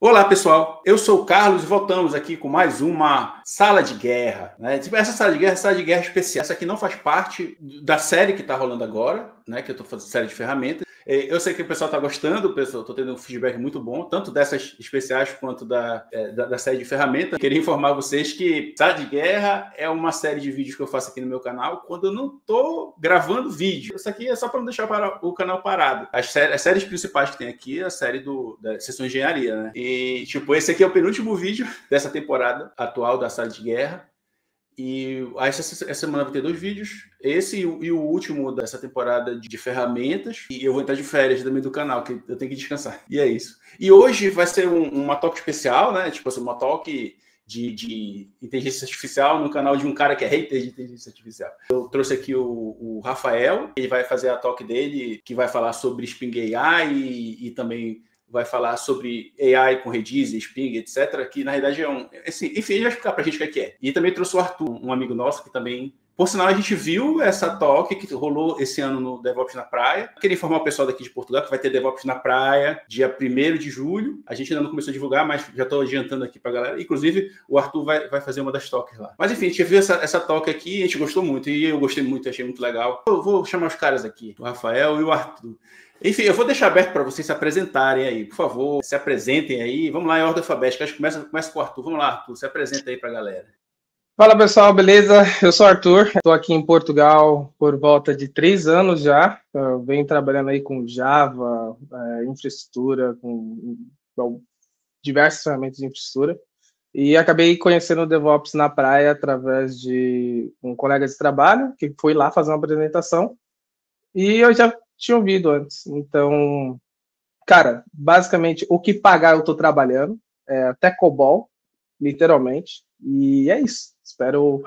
Olá, pessoal. Eu sou o Carlos e voltamos aqui com mais uma sala de guerra, né? Essa sala de guerra especial. Essa aqui não faz parte da série que está rolando agora, né? Que eu estou fazendo série de ferramentas. Eu sei que o pessoal está gostando, estou tendo um feedback muito bom, tanto dessas especiais quanto da série de ferramentas. Queria informar vocês que Sala de Guerra é uma série de vídeos que eu faço aqui no meu canal quando eu não estou gravando vídeo. Isso aqui é só para não deixar o canal parado. As séries principais que tem aqui é a série da Sessão de Engenharia, né? E, esse aqui é o penúltimo vídeo dessa temporada atual da Sala de Guerra. E essa semana vai ter 2 vídeos, esse e o último dessa temporada de ferramentas, e eu vou entrar de férias também do canal, que eu tenho que descansar. E é isso. E hoje vai ser uma talk especial, né? Tipo assim, uma talk de inteligência artificial no canal de um cara que é hater de inteligência artificial. Eu trouxe aqui o Rafael, ele vai fazer a talk dele, que vai falar sobre Spring AI e também vai falar sobre AI com Redis, Spring, etc., que na realidade é assim, enfim, ele vai explicar pra gente o que é. E também trouxe o Arthur, um amigo nosso, que também, por sinal, a gente viu essa talk que rolou esse ano no DevOps na Praia. Queria informar o pessoal daqui de Portugal que vai ter DevOps na Praia, dia 1º de julho. A gente ainda não começou a divulgar, mas já estou adiantando aqui pra galera. Inclusive, o Arthur vai fazer uma das talks lá. Mas enfim, a gente viu essa talk aqui, a gente gostou muito, e eu gostei muito, achei muito legal. Eu vou chamar os caras aqui, o Rafael e o Arthur. Enfim, eu vou deixar aberto para vocês se apresentarem aí. Por favor, se apresentem aí. Vamos lá em ordem alfabética. Acho que começa com o Arthur. Vamos lá, Arthur. Se apresenta aí para a galera. Fala, pessoal. Beleza? Eu sou o Arthur. Estou aqui em Portugal por volta de 3 anos já. Eu venho trabalhando aí com Java, infraestrutura, com diversas ferramentas de infraestrutura. E acabei conhecendo o DevOps na praia através de um colega de trabalho que foi lá fazer uma apresentação. E eu já tinha ouvido antes. Então, cara, basicamente, o que pagar eu tô trabalhando, até COBOL, literalmente, e é isso. Espero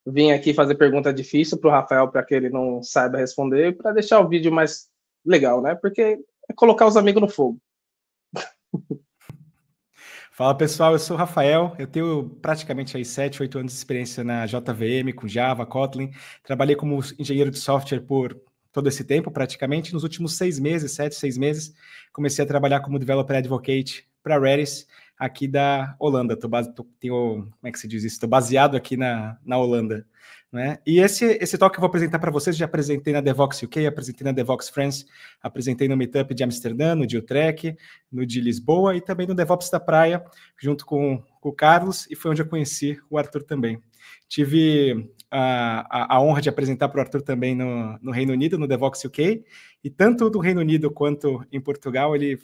vir aqui fazer pergunta difícil pro Rafael, para que ele não saiba responder, para deixar o vídeo mais legal, né? Porque é colocar os amigos no fogo. Fala, pessoal, eu sou o Rafael, eu tenho praticamente aí 7, 8 anos de experiência na JVM, com Java, Kotlin, trabalhei como engenheiro de software por todo esse tempo, praticamente. Nos últimos 6 meses, 7, 6 meses, comecei a trabalhar como Developer Advocate para Redis, aqui da Holanda. Como é que se diz isso? Estou baseado aqui na Holanda. Né? E esse talk que eu vou apresentar para vocês, já apresentei na Devox UK, apresentei na Devox France, apresentei no Meetup de Amsterdã, no de Utrecht, no de Lisboa e também no DevOps da Praia, junto com o Carlos, e foi onde eu conheci o Arthur também. Tive a honra de apresentar para o Arthur também no Reino Unido, no Devox UK, e tanto do Reino Unido quanto em Portugal, ele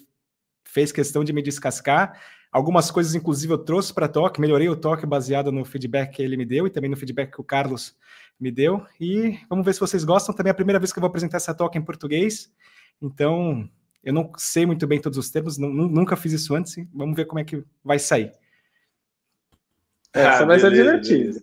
fez questão de me descascar. Algumas coisas, inclusive, eu trouxe para a talk, melhorei o talk baseado no feedback que ele me deu e também no feedback que o Carlos me deu. E vamos ver se vocês gostam. Também é a primeira vez que eu vou apresentar essa talk em português, então eu não sei muito bem todos os termos, nunca fiz isso antes. Vamos ver como é que vai sair. Essa vai ser divertida.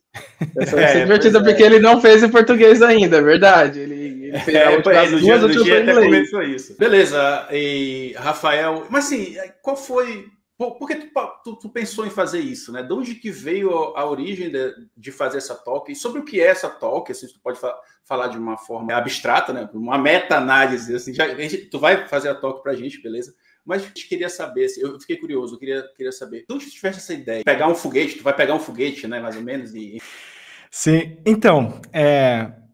Essa vai ser divertida porque ele não fez em português ainda, é verdade. Ele fez no dia até começou isso. Beleza, e Rafael, mas assim, qual foi... Por que tu pensou em fazer isso, né? De onde que veio a origem de fazer essa talk? E sobre o que é essa talk? Assim, tu pode falar de uma forma abstrata, né? Uma meta-análise. Assim, tu vai fazer a talk pra gente, beleza? Mas a gente queria saber, assim, eu fiquei curioso, eu queria saber. De onde tu tivesse essa ideia? Pegar um foguete, tu vai pegar um foguete, né? Mais ou menos. Sim, então,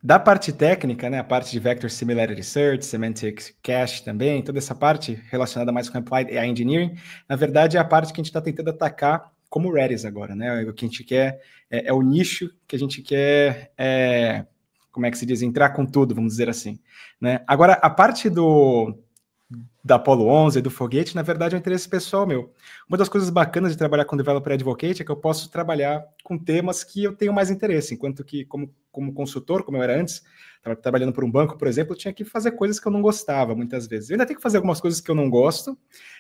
da parte técnica, né, a parte de Vector Similarity Search, Semantic Cache também, toda essa parte relacionada mais com Applied AI Engineering, na verdade é a parte que a gente está tentando atacar como Redis agora, né? O que a gente quer é o nicho que a gente quer, como é que se diz, entrar com tudo, vamos dizer assim, né? Agora, a parte da Apollo 11, do foguete, na verdade é um interesse pessoal meu. Uma das coisas bacanas de trabalhar com Developer Advocate é que eu posso trabalhar com temas que eu tenho mais interesse, enquanto que como consultor, como eu era antes, trabalhando por um banco, por exemplo, eu tinha que fazer coisas que eu não gostava muitas vezes. Eu ainda tenho que fazer algumas coisas que eu não gosto,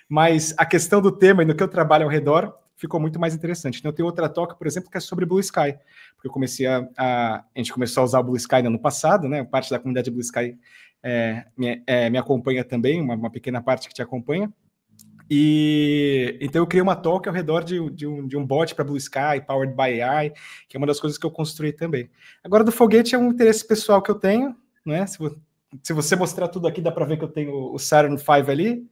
mas a questão do tema e no que eu trabalho ao redor ficou muito mais interessante. Então eu tenho outra talk, por exemplo, que é sobre Blue Sky, porque eu comecei a gente começou a usar o Blue Sky no ano passado, né? Parte da comunidade Blue Sky me acompanha também, uma pequena parte que te acompanha. E então eu criei uma talk ao redor de um bot para Blue Sky, Powered by AI, que é uma das coisas que eu construí também. Agora, do foguete é um interesse pessoal que eu tenho, né? Se você mostrar tudo aqui, dá para ver que eu tenho o Saturn V ali,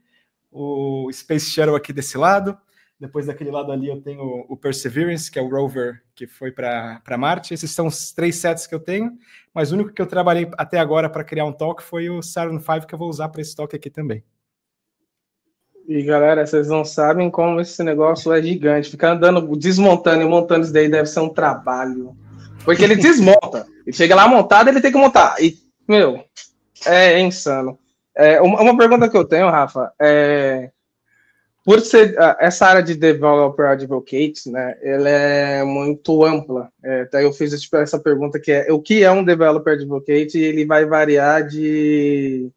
o Space Shuttle aqui desse lado, Depois daquele lado ali eu tenho o Perseverance, que é o rover que foi para Marte. Esses são os 3 sets que eu tenho, mas o único que eu trabalhei até agora para criar um talk foi o Saturn V, que eu vou usar para esse talk aqui também. E galera, vocês não sabem como esse negócio é gigante. Ficar andando, desmontando e montando isso daí deve ser um trabalho. Porque ele desmonta. Ele chega lá montado, ele tem que montar. E, meu, é insano. Uma pergunta que eu tenho, Rafa, por ser essa área de Developer Advocate, né, ela é muito ampla. Até eu fiz essa pergunta que é o que é um Developer Advocate, e ele vai variar de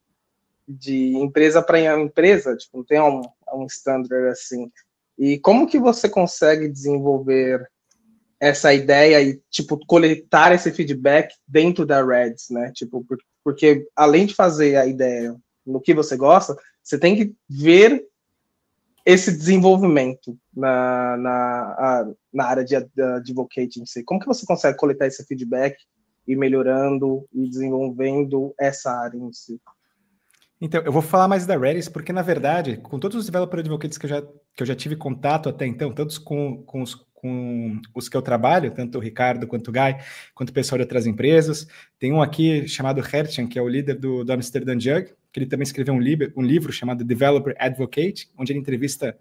empresa para empresa, tipo, não tem um standard assim. E como que você consegue desenvolver essa ideia e, tipo, coletar esse feedback dentro da Reds, né? Tipo, porque além de fazer a ideia no que você gosta, você tem que ver esse desenvolvimento na área de advocate em si. Como que você consegue coletar esse feedback e melhorando e desenvolvendo essa área em si? Então, eu vou falar mais da Redis, porque, na verdade, com todos os developer advocates que eu já tive contato até então, tantos com os que eu trabalho, tanto o Ricardo quanto o Guy, quanto o pessoal de outras empresas, tem um aqui chamado Hertjan, que é o líder do Amsterdam Jug, que ele também escreveu um livro chamado Developer Advocate, onde ele entrevista,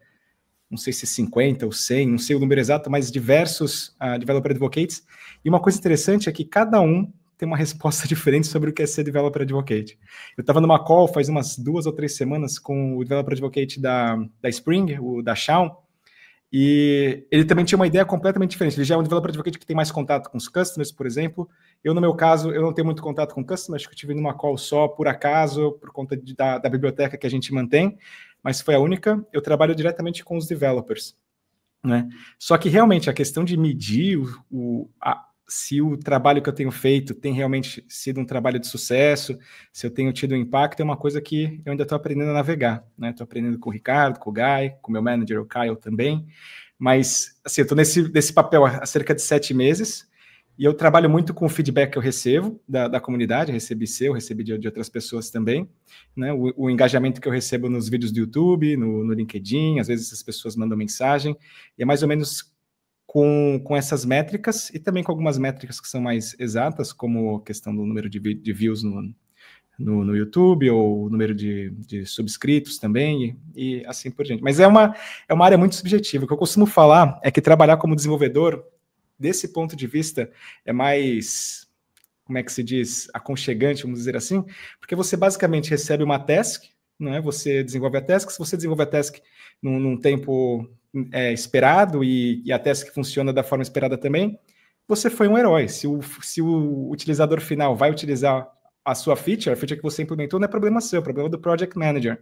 não sei se 50 ou 100, não sei o número exato, mas diversos developer advocates. E uma coisa interessante é que cada um tem uma resposta diferente sobre o que é ser Developer Advocate. Eu estava numa call faz umas 2 ou 3 semanas com o Developer Advocate da Spring, o da Shawn, e ele também tinha uma ideia completamente diferente. Ele já é um Developer Advocate que tem mais contato com os customers, por exemplo. Eu, no meu caso, eu não tenho muito contato com customers, acho que eu tive numa call só, por acaso, por conta da biblioteca que a gente mantém, mas foi a única. Eu trabalho diretamente com os developers, né? Só que, realmente, a questão de medir se o trabalho que eu tenho feito tem realmente sido um trabalho de sucesso, se eu tenho tido um impacto, é uma coisa que eu ainda estou aprendendo a navegar, né? Estou aprendendo com o Ricardo, com o Guy, com o meu manager, o Kyle também, mas assim, eu estou nesse papel há cerca de 7 meses, e eu trabalho muito com o feedback que eu recebo da comunidade, recebi de outras pessoas também, né? O engajamento que eu recebo nos vídeos do YouTube, no LinkedIn, às vezes as pessoas mandam mensagem, e é mais ou menos com essas métricas, e também com algumas métricas que são mais exatas, como a questão do número de views no YouTube, ou o número de subscritos também, e assim por diante. Mas é uma área muito subjetiva. O que eu costumo falar é que trabalhar como desenvolvedor, desse ponto de vista, é mais, como é que se diz, aconchegante, vamos dizer assim, porque você basicamente recebe uma task, não é? Você desenvolve a task, se você desenvolve a task num tempo esperado, e a task funciona da forma esperada também, você foi um herói. Se o utilizador final vai utilizar a sua feature, a feature que você implementou, não é problema seu, é problema do Project Manager,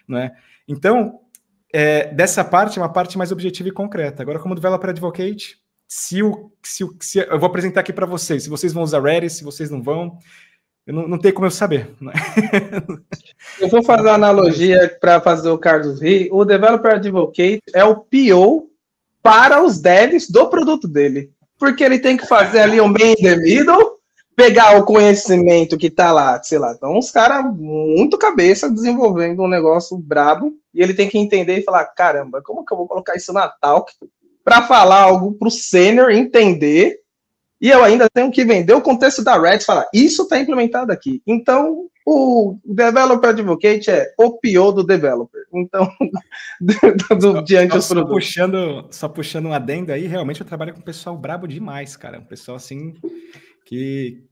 não é? Então, dessa parte, é uma parte mais objetiva e concreta. Agora, como Developer Advocate, eu vou apresentar aqui para vocês, se vocês vão usar Redis, se vocês não vão, eu não tenho como eu saber. Né? Eu vou fazer uma analogia para fazer o Carlos rir. O Developer Advocate é o PO para os devs do produto dele. Porque ele tem que fazer ali um man in the middle, pegar o conhecimento que está lá, sei lá, então uns caras muito cabeça desenvolvendo um negócio brabo, e ele tem que entender e falar, caramba, como que eu vou colocar isso na talk para falar algo para o sênior entender, e eu ainda tenho que vender o contexto da Red e falar, isso está implementado aqui. Então, o Developer Advocate é o PO do developer. Então, diante dos produtos. Só puxando um adendo aí, realmente eu trabalho com um pessoal brabo demais, cara. Um pessoal assim que...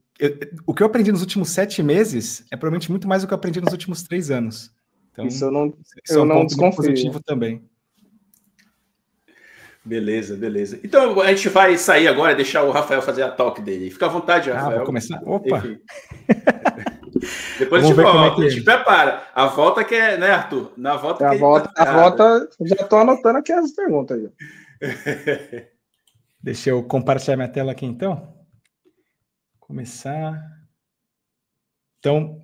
o que eu aprendi nos últimos 7 meses é provavelmente muito mais do que eu aprendi nos últimos 3 anos. Então, isso eu não ponto desconfio. Positivo também. Beleza. Então a gente vai sair agora e deixar o Rafael fazer a talk dele. Fica à vontade, Rafael. Vou começar? Opa! Enfim. Depois a gente volta, a gente prepara. A volta que é, né, Arthur? Na volta a volta, já estou anotando aqui as perguntas aí. Deixa eu compartilhar minha tela aqui, então. Começar. Então,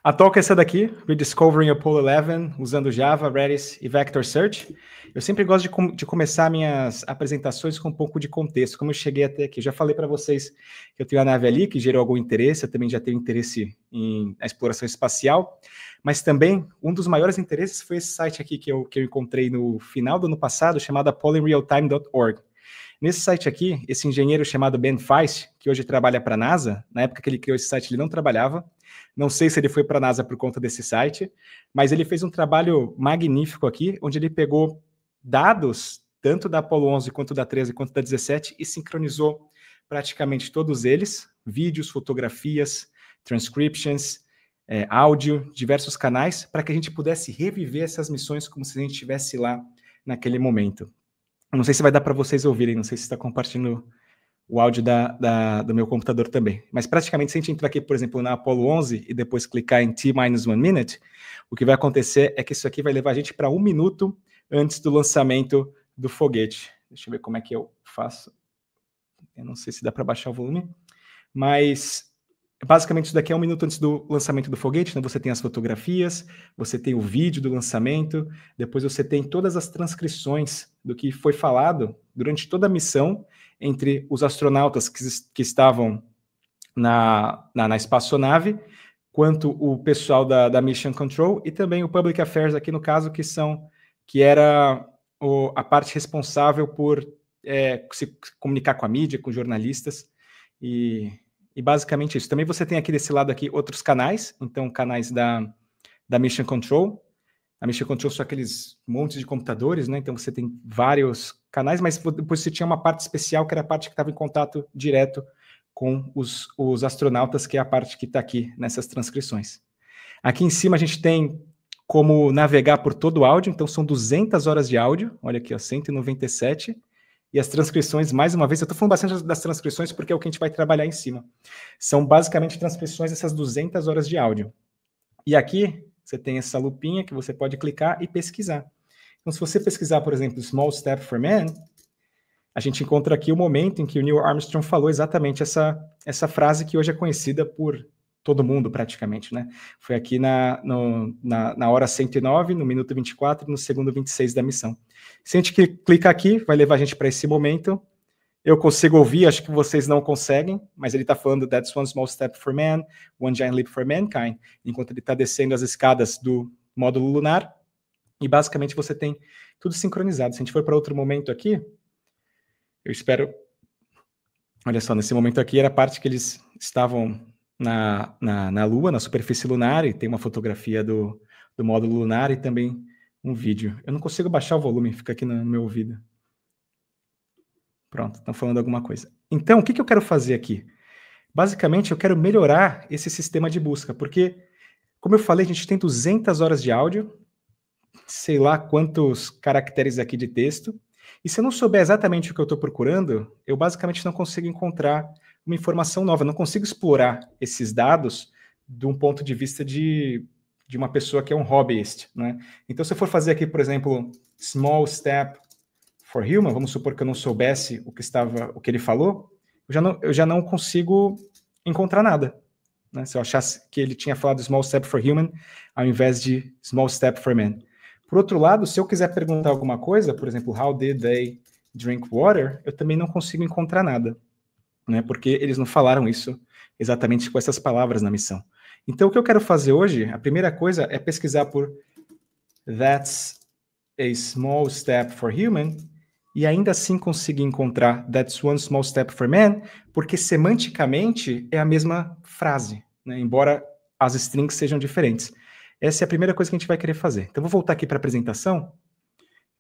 A talk é essa daqui, Rediscovering Apollo 11, usando Java, Redis e Vector Search. Eu sempre gosto de começar minhas apresentações com um pouco de contexto, como eu cheguei até aqui. Eu já falei para vocês que eu tenho a nave ali, que gerou algum interesse, eu também já tenho interesse na exploração espacial, mas também um dos maiores interesses foi esse site aqui que eu encontrei no final do ano passado, chamado apolloinrealtime.org. Nesse site aqui, esse engenheiro chamado Ben Feist, que hoje trabalha para a NASA, na época que ele criou esse site ele não trabalhava, não sei se ele foi para a NASA por conta desse site, mas ele fez um trabalho magnífico aqui, onde ele pegou dados, tanto da Apollo 11, quanto da 13, quanto da 17, e sincronizou praticamente todos eles, vídeos, fotografias, transcriptions, áudio, diversos canais, para que a gente pudesse reviver essas missões como se a gente estivesse lá naquele momento. Não sei se vai dar para vocês ouvirem, não sei se está compartilhando o áudio do meu computador também. Mas praticamente, se a gente entrar aqui, por exemplo, na Apollo 11 e depois clicar em T-1 minute, o que vai acontecer é que isso aqui vai levar a gente para 1 minuto antes do lançamento do foguete. Deixa eu ver como é que eu faço. Eu não sei se dá para baixar o volume, mas basicamente isso daqui é 1 minuto antes do lançamento do foguete. Então você tem as fotografias, você tem o vídeo do lançamento, depois você tem todas as transcrições do que foi falado durante toda a missão entre os astronautas que estavam na espaçonave, quanto o pessoal da Mission Control e também o Public Affairs aqui no caso, que era a parte responsável por se comunicar com a mídia, com jornalistas e basicamente isso. Também você tem aqui desse lado aqui outros canais, então canais da Mission Control. A Mission Control são aqueles montes de computadores, né? Então você tem vários canais, mas depois você tinha uma parte especial, que era a parte que estava em contato direto com os astronautas, que é a parte que está aqui nessas transcrições. Aqui em cima a gente tem como navegar por todo o áudio, então são 200 horas de áudio, olha aqui, ó, 197, e as transcrições, mais uma vez, eu estou falando bastante das transcrições porque é o que a gente vai trabalhar em cima. São basicamente transcrições dessas 200 horas de áudio. E aqui você tem essa lupinha que você pode clicar e pesquisar. Então, se você pesquisar, por exemplo, Small Step for Man, a gente encontra aqui o momento em que o Neil Armstrong falou exatamente essa frase que hoje é conhecida por todo mundo, praticamente, né? Foi aqui na hora 109, no minuto 24 e no segundo 26 da missão. Se a gente clicar aqui, vai levar a gente para esse momento. Eu consigo ouvir, acho que vocês não conseguem, mas ele está falando That's one small step for man, one giant leap for mankind, enquanto ele está descendo as escadas do módulo lunar, e basicamente você tem tudo sincronizado. Se a gente for para outro momento aqui, eu espero... Olha só, nesse momento aqui era a parte que eles estavam na Lua, na superfície lunar, e tem uma fotografia do módulo lunar e também um vídeo. Eu não consigo baixar o volume, fica aqui no meu ouvido. Pronto, estão falando alguma coisa. Então, o que eu quero fazer aqui? Basicamente, eu quero melhorar esse sistema de busca, porque, como eu falei, a gente tem 200 horas de áudio, sei lá quantos caracteres aqui de texto, e se eu não souber exatamente o que eu estou procurando, eu basicamente não consigo encontrar uma informação nova, não consigo explorar esses dados de um ponto de vista de uma pessoa que é um hobbyist, né? Então, se eu for fazer aqui, por exemplo, small step for human, vamos supor que eu não soubesse o que ele falou, eu já não consigo encontrar nada, né? Se eu achasse que ele tinha falado small step for human, ao invés de small step for man. Por outro lado, se eu quiser perguntar alguma coisa, por exemplo, how did they drink water, eu também não consigo encontrar nada, né? Porque eles não falaram isso exatamente com essas palavras na missão. Então, o que eu quero fazer hoje, a primeira coisa é pesquisar por That's a small step for human, e ainda assim conseguir encontrar That's one small step for man, porque semanticamente é a mesma frase, né? Embora as strings sejam diferentes. Essa é a primeira coisa que a gente vai querer fazer. Então, vou voltar aqui para a apresentação,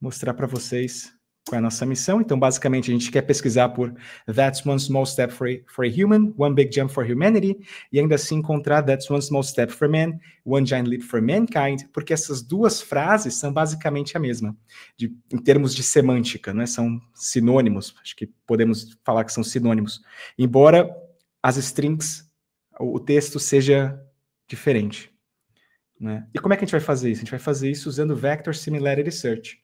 mostrar para vocês qual é a nossa missão. Então, basicamente, a gente quer pesquisar por That's one small step for a human, one big jump for humanity, e ainda assim encontrar That's one small step for man, one giant leap for mankind, porque essas duas frases são basicamente a mesma, em termos de semântica, né? São sinônimos, acho que podemos falar que são sinônimos, embora as strings, o texto seja diferente, né? E como é que a gente vai fazer isso? A gente vai fazer isso usando Vector Similarity Search.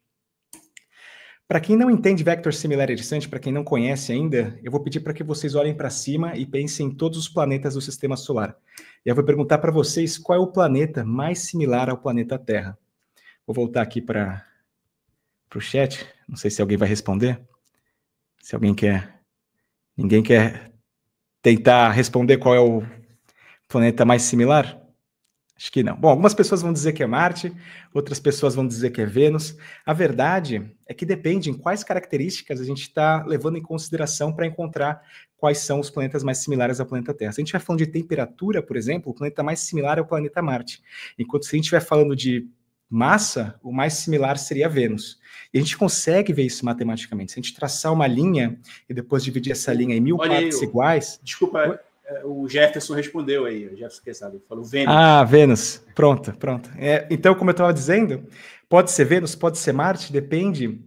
Para quem não entende Vector Similarity Search, para quem não conhece ainda, eu vou pedir para que vocês olhem para cima e pensem em todos os planetas do Sistema Solar. E eu vou perguntar para vocês qual é o planeta mais similar ao planeta Terra. Vou voltar aqui para o chat, não sei se alguém vai responder. Se alguém quer... Ninguém quer tentar responder qual é o planeta mais similar? Acho que não. Bom, algumas pessoas vão dizer que é Marte, outras pessoas vão dizer que é Vênus. A verdade é que depende em quais características a gente está levando em consideração para encontrar quais são os planetas mais similares ao planeta Terra. Se a gente estiver falando de temperatura, por exemplo, o planeta mais similar é o planeta Marte. Enquanto se a gente estiver falando de massa, o mais similar seria Vênus. E a gente consegue ver isso matematicamente. Se a gente traçar uma linha e depois dividir essa linha em 1000 partes iguais... Desculpa... O Jefferson respondeu aí, o Jefferson Quesada, falou Vênus. Ah, Vênus, pronto. Então, como eu estava dizendo, pode ser Vênus, pode ser Marte, depende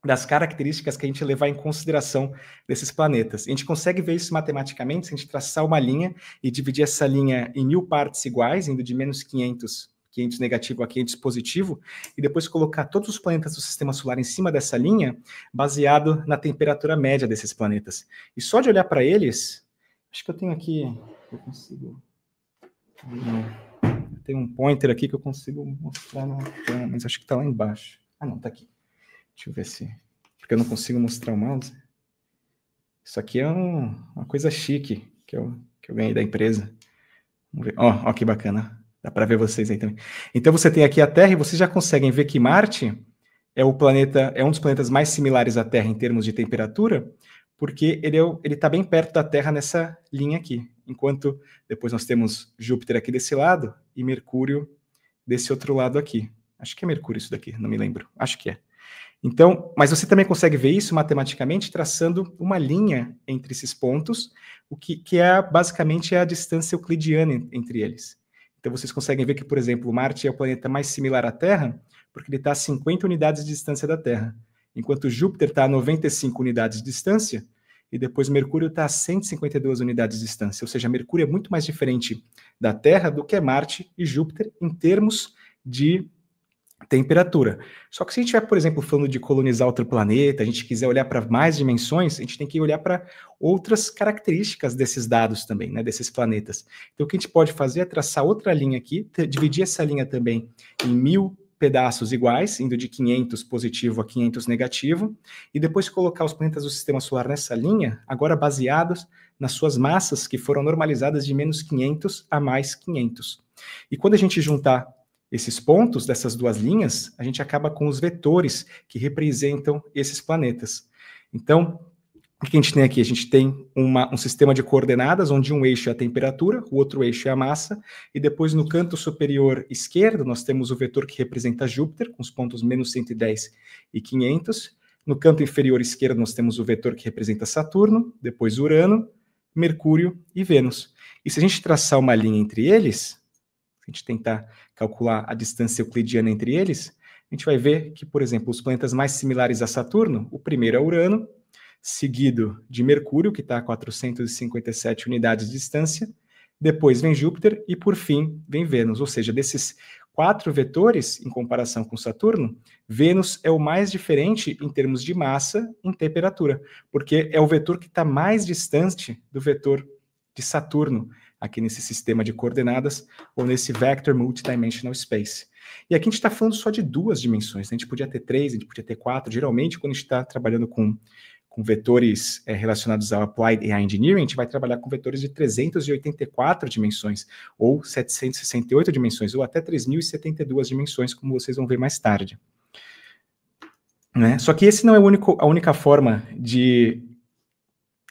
das características que a gente levar em consideração desses planetas. A gente consegue ver isso matematicamente se a gente traçar uma linha e dividir essa linha em 1000 partes iguais, indo de menos 500 negativo a 500 positivo, e depois colocar todos os planetas do Sistema Solar em cima dessa linha, baseado na temperatura média desses planetas. E só de olhar para eles... Acho que eu tenho aqui, eu consigo... Tem um pointer aqui que eu consigo mostrar na tela, mas acho que está lá embaixo. Ah, não, está aqui. Deixa eu ver se... Porque eu não consigo mostrar o mouse. Isso aqui é uma coisa chique que eu ganhei da empresa. Vamos ver. Ó, que bacana. Dá para ver vocês aí também. Então você tem aqui a Terra e vocês já conseguem ver que Marte é um dos planetas mais similares à Terra em termos de temperatura, porque ele está bem perto da Terra nessa linha aqui, enquanto depois nós temos Júpiter aqui desse lado e Mercúrio desse outro lado aqui. Acho que é Mercúrio isso daqui, não me lembro. Acho que é. Então, mas você também consegue ver isso matematicamente traçando uma linha entre esses pontos, o que é basicamente a distância euclidiana entre eles. Então vocês conseguem ver que, por exemplo, Marte é o planeta mais similar à Terra, porque ele está a 50 unidades de distância da Terra, enquanto Júpiter está a 95 unidades de distância, e depois Mercúrio está a 152 unidades de distância. Ou seja, Mercúrio é muito mais diferente da Terra do que Marte e Júpiter em termos de temperatura. Só que se a gente estiver, por exemplo, falando de colonizar outro planeta, a gente quiser olhar para mais dimensões, a gente tem que olhar para outras características desses dados também, né, desses planetas. Então o que a gente pode fazer é traçar outra linha aqui, dividir essa linha também em 1000 pedaços iguais, indo de 500 positivo a 500 negativo, e depois colocar os planetas do Sistema Solar nessa linha, agora baseados nas suas massas que foram normalizadas de menos 500 a mais 500. E quando a gente juntar esses pontos dessas duas linhas, a gente acaba com os vetores que representam esses planetas. Então, o que a gente tem aqui? A gente tem um sistema de coordenadas, onde um eixo é a temperatura, o outro eixo é a massa, e depois no canto superior esquerdo, nós temos o vetor que representa Júpiter, com os pontos menos 110 e 500. No canto inferior esquerdo, nós temos o vetor que representa Saturno, depois Urano, Mercúrio e Vênus. E se a gente traçar uma linha entre eles, se a gente tentar calcular a distância euclidiana entre eles, a gente vai ver que, por exemplo, os planetas mais similares a Saturno, o primeiro é Urano, seguido de Mercúrio, que está a 457 unidades de distância, depois vem Júpiter e, por fim, vem Vênus. Ou seja, desses 4 vetores, em comparação com Saturno, Vênus é o mais diferente em termos de massa e temperatura, porque é o vetor que está mais distante do vetor de Saturno, aqui nesse sistema de coordenadas, ou nesse Vector Multidimensional Space. E aqui a gente está falando só de 2 dimensões, né? A gente podia ter 3, a gente podia ter 4, geralmente quando a gente está trabalhando com vetores relacionados ao Applied AI Engineering, a gente vai trabalhar com vetores de 384 dimensões, ou 768 dimensões, ou até 3072 dimensões, como vocês vão ver mais tarde. Né? Só que esse não é a única forma de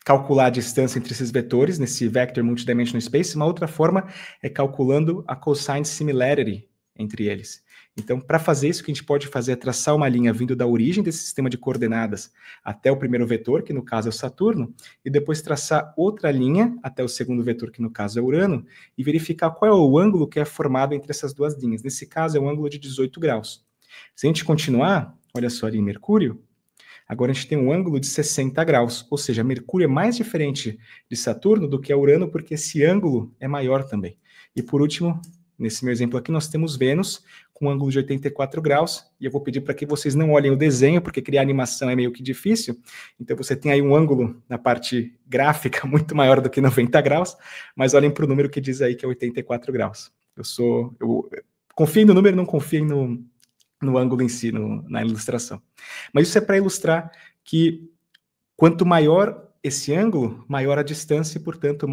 calcular a distância entre esses vetores, nesse Vector Multidimensional Space. Uma outra forma é calculando a cosine similarity entre eles. Então, para fazer isso, o que a gente pode fazer é traçar uma linha vindo da origem desse sistema de coordenadas até o primeiro vetor, que no caso é o Saturno, e depois traçar outra linha até o segundo vetor, que no caso é Urano, e verificar qual é o ângulo que é formado entre essas duas linhas. Nesse caso, é um ângulo de 18 graus. Se a gente continuar, olha só ali, Mercúrio, agora a gente tem um ângulo de 60 graus, ou seja, Mercúrio é mais diferente de Saturno do que Urano, porque esse ângulo é maior também. E por último, nesse meu exemplo aqui, nós temos Vênus com ângulo de 84 graus, e eu vou pedir para que vocês não olhem o desenho, porque criar animação é meio que difícil, então você tem aí um ângulo na parte gráfica muito maior do que 90 graus, mas olhem para o número que diz aí que é 84 graus. Eu confio no número, não confio no ângulo em si, na ilustração. Mas isso é para ilustrar que quanto maior esse ângulo, maior a distância e, portanto,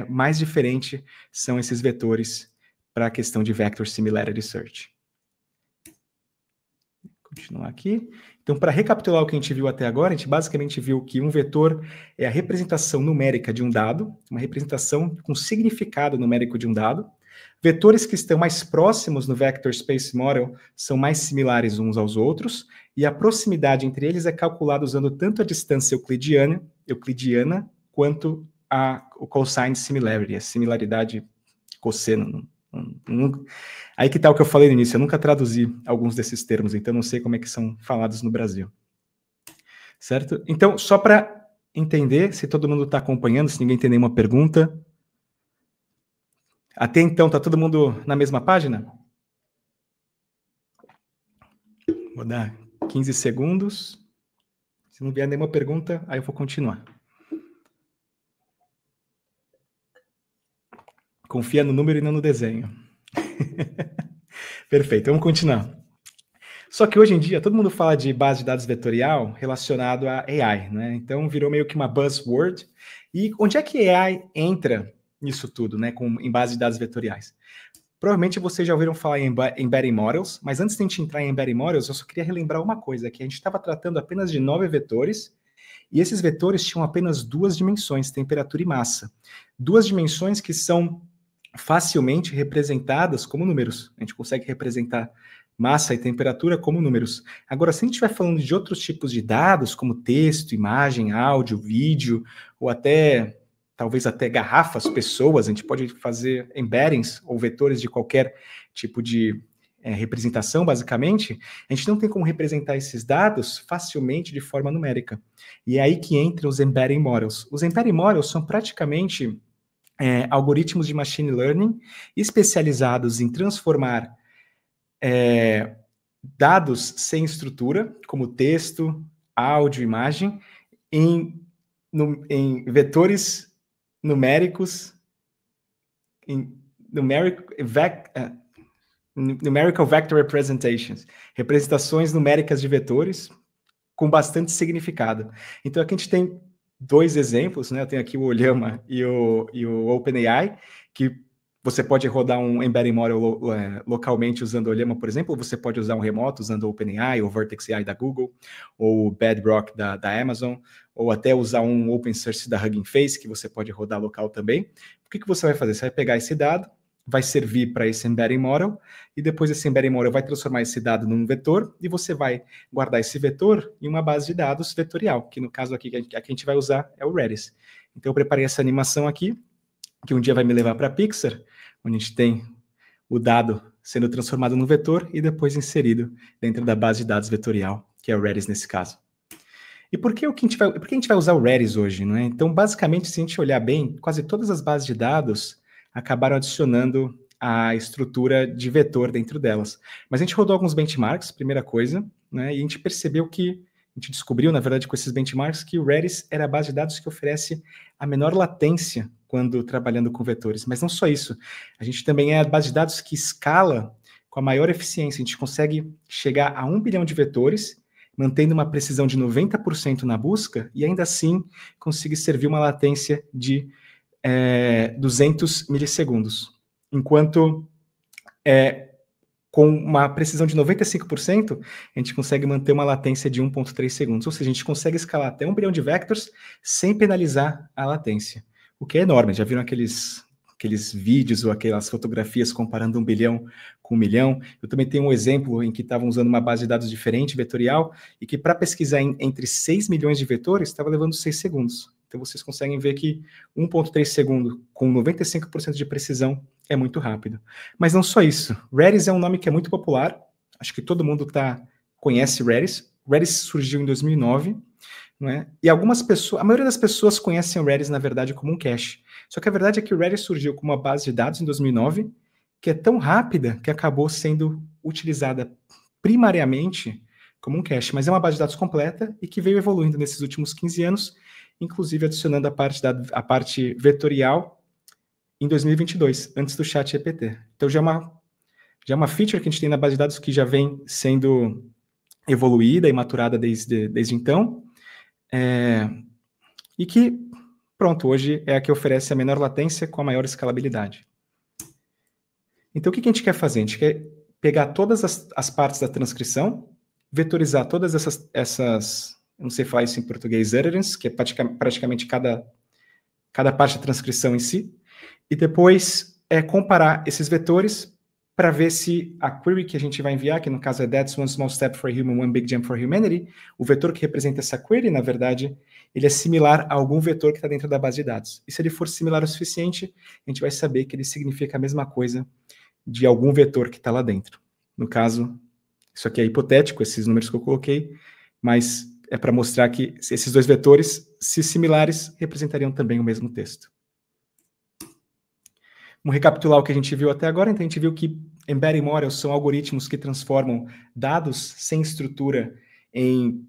mais diferente são esses vetores para a questão de Vector Similarity Search. Vou continuar aqui. Então, para recapitular o que a gente viu até agora, a gente basicamente viu que um vetor é a representação numérica de um dado, uma representação com significado numérico de um dado. Vetores que estão mais próximos no Vector Space Model são mais similares uns aos outros, e a proximidade entre eles é calculada usando tanto a distância euclidiana quanto o cosine similarity, a similaridade cosseno. Aí que tá o que eu falei no início, eu nunca traduzi alguns desses termos, então não sei como é que são falados no Brasil. Certo? Então, só para entender, se todo mundo está acompanhando, se ninguém tem nenhuma pergunta. Até então, está todo mundo na mesma página? Vou dar 15 segundos. Se não vier nenhuma pergunta, aí eu vou continuar. Confia no número e não no desenho. Perfeito, vamos continuar. Só que hoje em dia, todo mundo fala de base de dados vetorial relacionado a AI, né? Então, virou meio que uma buzzword. E onde é que AI entra nisso tudo, né, em base de dados vetoriais? Provavelmente vocês já ouviram falar em Embedding Models, mas antes de a gente entrar em Embedding Models, eu só queria relembrar uma coisa, que a gente estava tratando apenas de 9 vetores, e esses vetores tinham apenas 2 dimensões, temperatura e massa. 2 dimensões que são facilmente representadas como números. A gente consegue representar massa e temperatura como números. Agora, se a gente estiver falando de outros tipos de dados, como texto, imagem, áudio, vídeo, ou até talvez até garrafas, pessoas, a gente pode fazer embeddings ou vetores de qualquer tipo de representação, basicamente, a gente não tem como representar esses dados facilmente de forma numérica. E é aí que entram os Embedding Models. Os Embedding Models são praticamente algoritmos de machine learning especializados em transformar dados sem estrutura, como texto, áudio, imagem, em vetores numéricos, numerical vector representations, representações numéricas de vetores com bastante significado. Então aqui a gente tem 2 exemplos, né? Eu tenho aqui o Ollama e o OpenAI, que você pode rodar um embedding model localmente usando o Ollama, por exemplo, ou você pode usar um remoto usando o OpenAI, ou Vertex AI da Google, ou o Bedrock da Amazon, ou até usar um open source da Hugging Face, que você pode rodar local também. O que você vai fazer? Você vai pegar esse dado, vai servir para esse embedding model, e depois esse embedding model vai transformar esse dado num vetor, e você vai guardar esse vetor em uma base de dados vetorial, que no caso aqui que a gente vai usar é o Redis. Então eu preparei essa animação aqui, que um dia vai me levar para a Pixar, onde a gente tem o dado sendo transformado num vetor e depois inserido dentro da base de dados vetorial, que é o Redis nesse caso. E por que a gente vai usar o Redis hoje? Não é? Então, basicamente, se a gente olhar bem, quase todas as bases de dados acabaram adicionando a estrutura de vetor dentro delas. Mas a gente rodou alguns benchmarks, primeira coisa, né? E a gente percebeu que, a gente descobriu, na verdade, com esses benchmarks, que o Redis era a base de dados que oferece a menor latência quando trabalhando com vetores. Mas não só isso, a gente também é a base de dados que escala com a maior eficiência. A gente consegue chegar a 1 bilhão de vetores, mantendo uma precisão de 90% na busca, e ainda assim conseguir servir uma latência de 200 milissegundos. Enquanto com uma precisão de 95%, a gente consegue manter uma latência de 1,3 segundos. Ou seja, a gente consegue escalar até 1 bilhão de vectors sem penalizar a latência. O que é enorme. Já viram aqueles vídeos ou aquelas fotografias comparando 1 bilhão com 1 milhão? Eu também tenho um exemplo em que estavam usando uma base de dados diferente, vetorial, e que para pesquisar entre 6 milhões de vetores, estava levando 6 segundos. Então vocês conseguem ver que 1,3 segundo com 95% de precisão é muito rápido. Mas não só isso. Redis é um nome que é muito popular. Acho que todo mundo conhece Redis. Redis surgiu em 2009. Não é? E algumas pessoas, a maioria das pessoas conhecem o Redis, na verdade, como um cache. Só que a verdade é que o Redis surgiu como uma base de dados em 2009 que é tão rápida que acabou sendo utilizada primariamente como um cache, mas é uma base de dados completa e que veio evoluindo nesses últimos 15 anos, inclusive adicionando a parte vetorial em 2022, antes do ChatGPT. Então já é uma feature que a gente tem na base de dados que já vem sendo evoluída e maturada desde então, e que, pronto, hoje é a que oferece a menor latência com a maior escalabilidade. Então, o que a gente quer fazer? A gente quer pegar todas as partes da transcrição, vetorizar todas essas não sei falar isso em português, utterance, que é praticamente cada parte da transcrição em si, e depois comparar esses vetores para ver se a query que a gente vai enviar, que no caso é That's One Small Step for Human, One Big Jump for Humanity, o vetor que representa essa query, na verdade, ele é similar a algum vetor que está dentro da base de dados. E se ele for similar o suficiente, a gente vai saber que ele significa a mesma coisa de algum vetor que está lá dentro. No caso, isso aqui é hipotético, esses números que eu coloquei, mas é para mostrar que esses dois vetores, se similares, representariam também o mesmo texto. Vamos recapitular o que a gente viu até agora. Então, a gente viu que Embedding Models são algoritmos que transformam dados sem estrutura em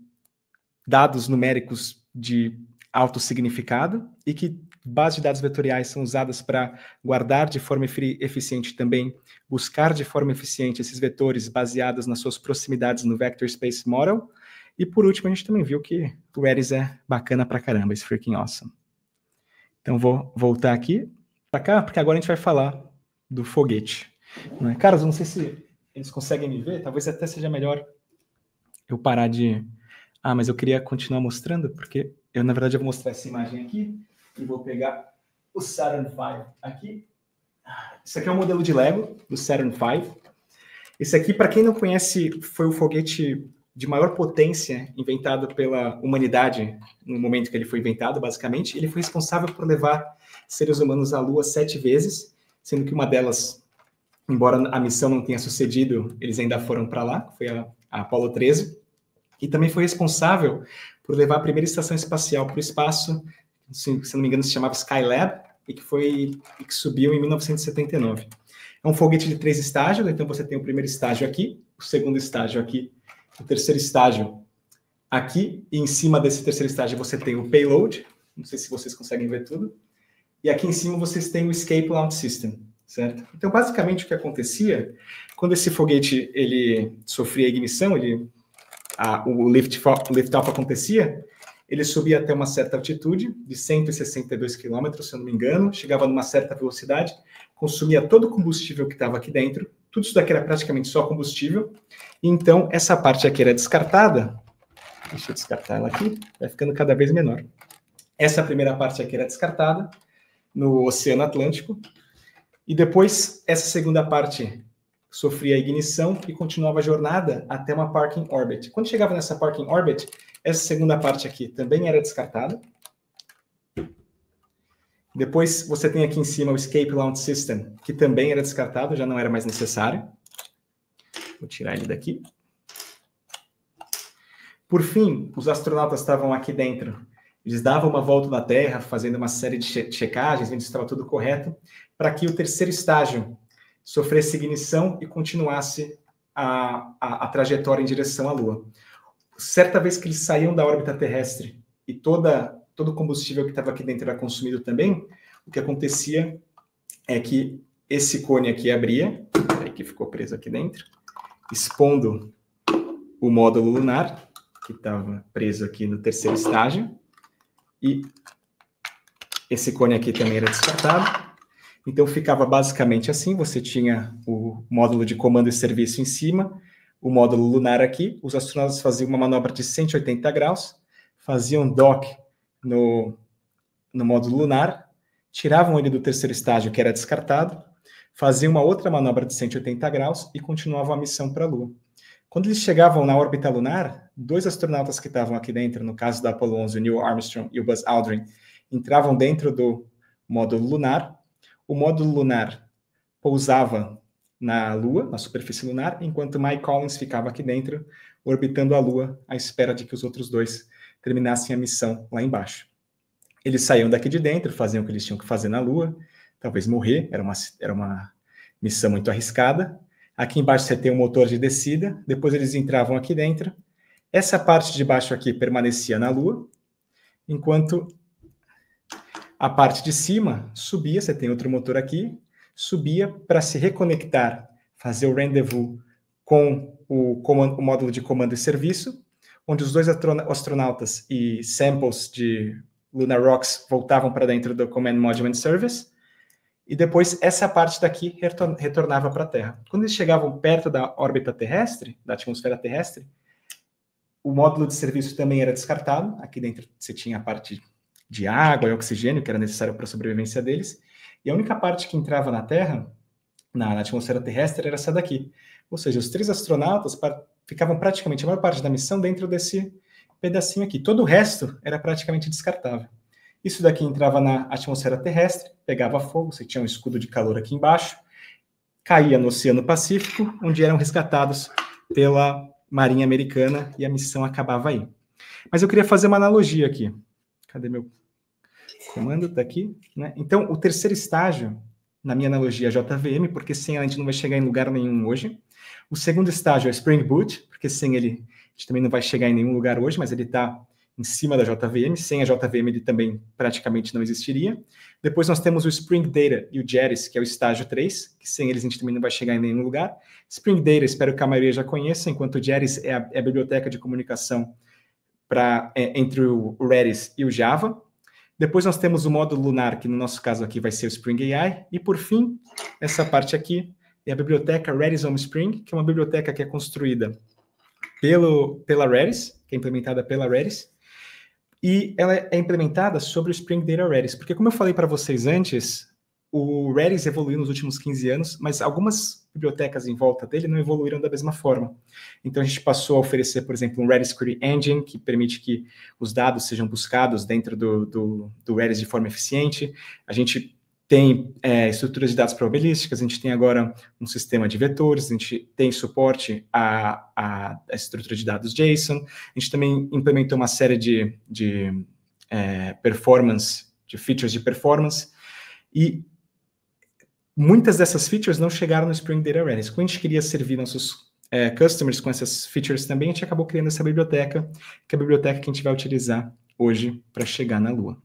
dados numéricos de alto significado e que bases de dados vetoriais são usadas para guardar de forma eficiente também, buscar de forma eficiente esses vetores baseados nas suas proximidades no Vector Space Model. E por último, a gente também viu que o Redis é bacana pra caramba, it's freaking awesome. Então vou voltar aqui para cá, porque agora a gente vai falar do foguete. Caras, eu não sei se eles conseguem me ver, talvez até seja melhor eu parar de... mas eu queria continuar mostrando, porque eu, na verdade, eu vou mostrar essa imagem aqui e vou pegar o Saturn V aqui. Esse aqui é um modelo de Lego do Saturn V. Esse aqui, para quem não conhece, foi o foguete de maior potência inventado pela humanidade no momento que ele foi inventado, basicamente. Ele foi responsável por levar seres humanos à Lua 7 vezes, sendo que uma delas, embora a missão não tenha sucedido, eles ainda foram para lá, foi a Apollo 13, e também foi responsável por levar a primeira estação espacial para o espaço, se não me engano se chamava Skylab, e que subiu em 1979. É um foguete de 3 estágios, então você tem o primeiro estágio aqui, o segundo estágio aqui, o terceiro estágio aqui, e em cima desse terceiro estágio você tem o payload, não sei se vocês conseguem ver tudo, e aqui em cima vocês têm o Escape Launch System, certo? Então, basicamente, o que acontecia, quando esse foguete ele sofria ignição, o lift-off acontecia, ele subia até uma certa altitude, de 162 km, se eu não me engano, chegava numa certa velocidade, consumia todo o combustível que estava aqui dentro, tudo isso daqui era praticamente só combustível, e então essa parte aqui era descartada, deixa eu descartar ela aqui, vai ficando cada vez menor. Essa primeira parte aqui era descartada no Oceano Atlântico, e depois essa segunda parte sofria ignição e continuava a jornada até uma Parking Orbit. Quando chegava nessa Parking Orbit, essa segunda parte aqui também era descartada. Depois você tem aqui em cima o Escape Launch System, que também era descartado, já não era mais necessário. Vou tirar ele daqui. Por fim, os astronautas estavam aqui dentro. Eles davam uma volta na Terra, fazendo uma série de checagens, vendo se estava tudo correto, para que o terceiro estágio sofresse ignição e continuasse a trajetória em direção à Lua. Certa vez que eles saíam da órbita terrestre e todo o combustível que estava aqui dentro era consumido também, o que acontecia é que esse cone aqui abria, que ficou preso aqui dentro, expondo o módulo lunar, que estava preso aqui no terceiro estágio, e esse cone aqui também era descartado. Então ficava basicamente assim, você tinha o módulo de comando e serviço em cima, o módulo lunar aqui, os astronautas faziam uma manobra de 180 graus, faziam dock no módulo lunar, tiravam ele do terceiro estágio, que era descartado, faziam uma outra manobra de 180 graus e continuavam a missão para a Lua. Quando eles chegavam na órbita lunar, 2 astronautas que estavam aqui dentro, no caso da Apollo 11, o Neil Armstrong e o Buzz Aldrin, entravam dentro do módulo lunar. O módulo lunar pousava na Lua, na superfície lunar, enquanto Mike Collins ficava aqui dentro, orbitando a Lua, à espera de que os outros 2 terminassem a missão lá embaixo. Eles saíam daqui de dentro, faziam o que eles tinham que fazer na Lua, talvez morrer, era uma missão muito arriscada. Aqui embaixo você tem um motor de descida, depois eles entravam aqui dentro. Essa parte de baixo aqui permanecia na Lua, enquanto a parte de cima subia, você tem outro motor aqui, subia para se reconectar, fazer o rendezvous com o módulo de comando e serviço, onde os dois astronautas e samples de Lunar Rocks voltavam para dentro do Command Module and Service, e depois essa parte daqui retornava para a Terra. Quando eles chegavam perto da órbita terrestre, da atmosfera terrestre, o módulo de serviço também era descartado. Aqui dentro você tinha a parte de água e oxigênio, que era necessário para a sobrevivência deles, e a única parte que entrava na Terra, na atmosfera terrestre, era essa daqui. Ou seja, os 3 astronautas ficavam praticamente a maior parte da missão dentro desse pedacinho aqui. Todo o resto era praticamente descartável. Isso daqui entrava na atmosfera terrestre, pegava fogo, você tinha um escudo de calor aqui embaixo, caía no Oceano Pacífico, onde eram resgatados pela Marinha Americana, e a missão acabava aí. Mas eu queria fazer uma analogia aqui. Cadê meu comando? Tá aqui, né? Então, o terceiro estágio, na minha analogia, é JVM, porque sem ela a gente não vai chegar em lugar nenhum hoje. O segundo estágio é Spring Boot, porque sem ele a gente também não vai chegar em nenhum lugar hoje, mas ele está em cima da JVM. Sem a JVM ele também praticamente não existiria. Depois nós temos o Spring Data e o JERIS, que é o estágio 3, que sem eles a gente também não vai chegar em nenhum lugar. Spring Data, espero que a maioria já conheça, enquanto o JERIS é a biblioteca de comunicação entre o Redis e o Java. Depois nós temos o módulo lunar, que no nosso caso aqui vai ser o Spring AI. E por fim, essa parte aqui é a biblioteca Redis on Spring, que é uma biblioteca que é construída pela Redis, que é implementada pela Redis, e ela é implementada sobre o Spring Data Redis, porque como eu falei para vocês antes, o Redis evoluiu nos últimos 15 anos, mas algumas bibliotecas em volta dele não evoluíram da mesma forma. Então a gente passou a oferecer, por exemplo, um Redis Query Engine, que permite que os dados sejam buscados dentro do Redis de forma eficiente. A gente tem estruturas de dados probabilísticas, a gente tem agora um sistema de vetores, a gente tem suporte à estrutura de dados JSON, a gente também implementou uma série de features de performance, e muitas dessas features não chegaram no Spring Data Redis. Quando a gente queria servir nossos customers com essas features também, a gente acabou criando essa biblioteca, que é a biblioteca que a gente vai utilizar hoje para chegar na Lua.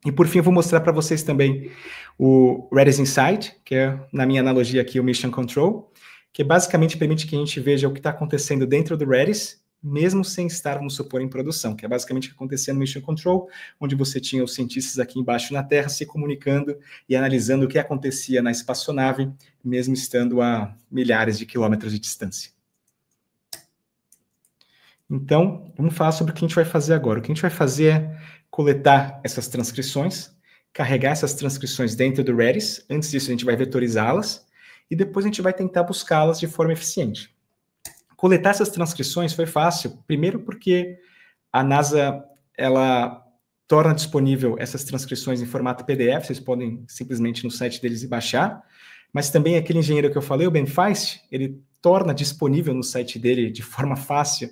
E por fim, eu vou mostrar para vocês também o Redis Insight, que é, na minha analogia aqui, o Mission Control, que basicamente permite que a gente veja o que está acontecendo dentro do Redis, mesmo sem estar, vamos supor, em produção, que é basicamente o que acontecia no Mission Control, onde você tinha os cientistas aqui embaixo na Terra se comunicando e analisando o que acontecia na espaçonave, mesmo estando a milhares de quilômetros de distância. Então, vamos falar sobre o que a gente vai fazer agora. O que a gente vai fazer é coletar essas transcrições, carregar essas transcrições dentro do Redis. Antes disso, a gente vai vetorizá-las e depois a gente vai tentar buscá-las de forma eficiente. Coletar essas transcrições foi fácil, primeiro porque a NASA ela torna disponível essas transcrições em formato PDF, vocês podem simplesmente no site deles e baixar, mas também aquele engenheiro que eu falei, o Ben Feist, ele torna disponível no site dele de forma fácil.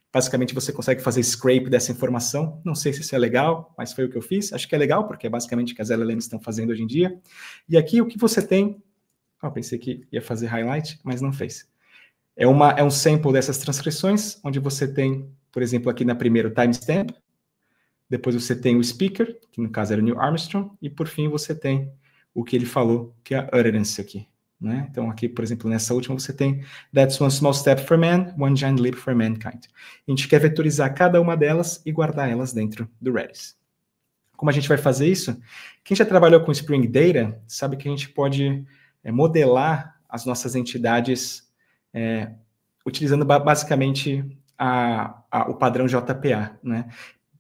Basicamente, você consegue fazer scrape dessa informação. Não sei se isso é legal, mas foi o que eu fiz. Acho que é legal, porque é basicamente o que as LLMs estão fazendo hoje em dia. E aqui, o que você tem... pensei que ia fazer highlight, mas não fez. É um sample dessas transcrições, onde você tem, por exemplo, aqui na primeira, o timestamp. Depois você tem o speaker, que no caso era o Neil Armstrong. E, por fim, você tem o que ele falou, que é a utterance aqui. Né? Então, aqui, por exemplo, nessa última, você tem That's one small step for man, one giant leap for mankind. A gente quer vetorizar cada uma delas e guardar elas dentro do Redis. Como a gente vai fazer isso? Quem já trabalhou com Spring Data sabe que a gente pode modelar as nossas entidades utilizando basicamente o padrão JPA. Né?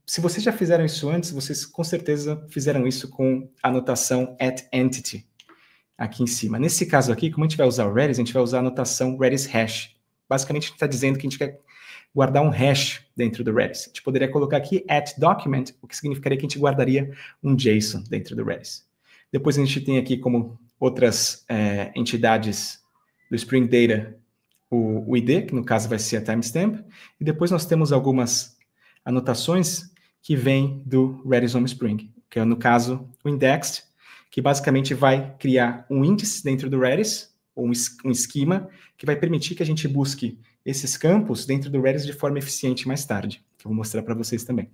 Se vocês já fizeram isso antes, vocês com certeza fizeram isso com a notação @entity. Aqui em cima. Nesse caso aqui, como a gente vai usar o Redis, a gente vai usar a notação Redis hash. Basicamente, a gente está dizendo que a gente quer guardar um hash dentro do Redis. A gente poderia colocar aqui @document, o que significaria que a gente guardaria um JSON dentro do Redis. Depois a gente tem aqui como outras entidades do Spring Data o ID, que no caso vai ser a timestamp, e depois nós temos algumas anotações que vêm do Redis on Spring, que é, no caso, o indexed, que basicamente vai criar um índice dentro do Redis, ou um esquema que vai permitir que a gente busque esses campos dentro do Redis de forma eficiente mais tarde, que eu vou mostrar para vocês também.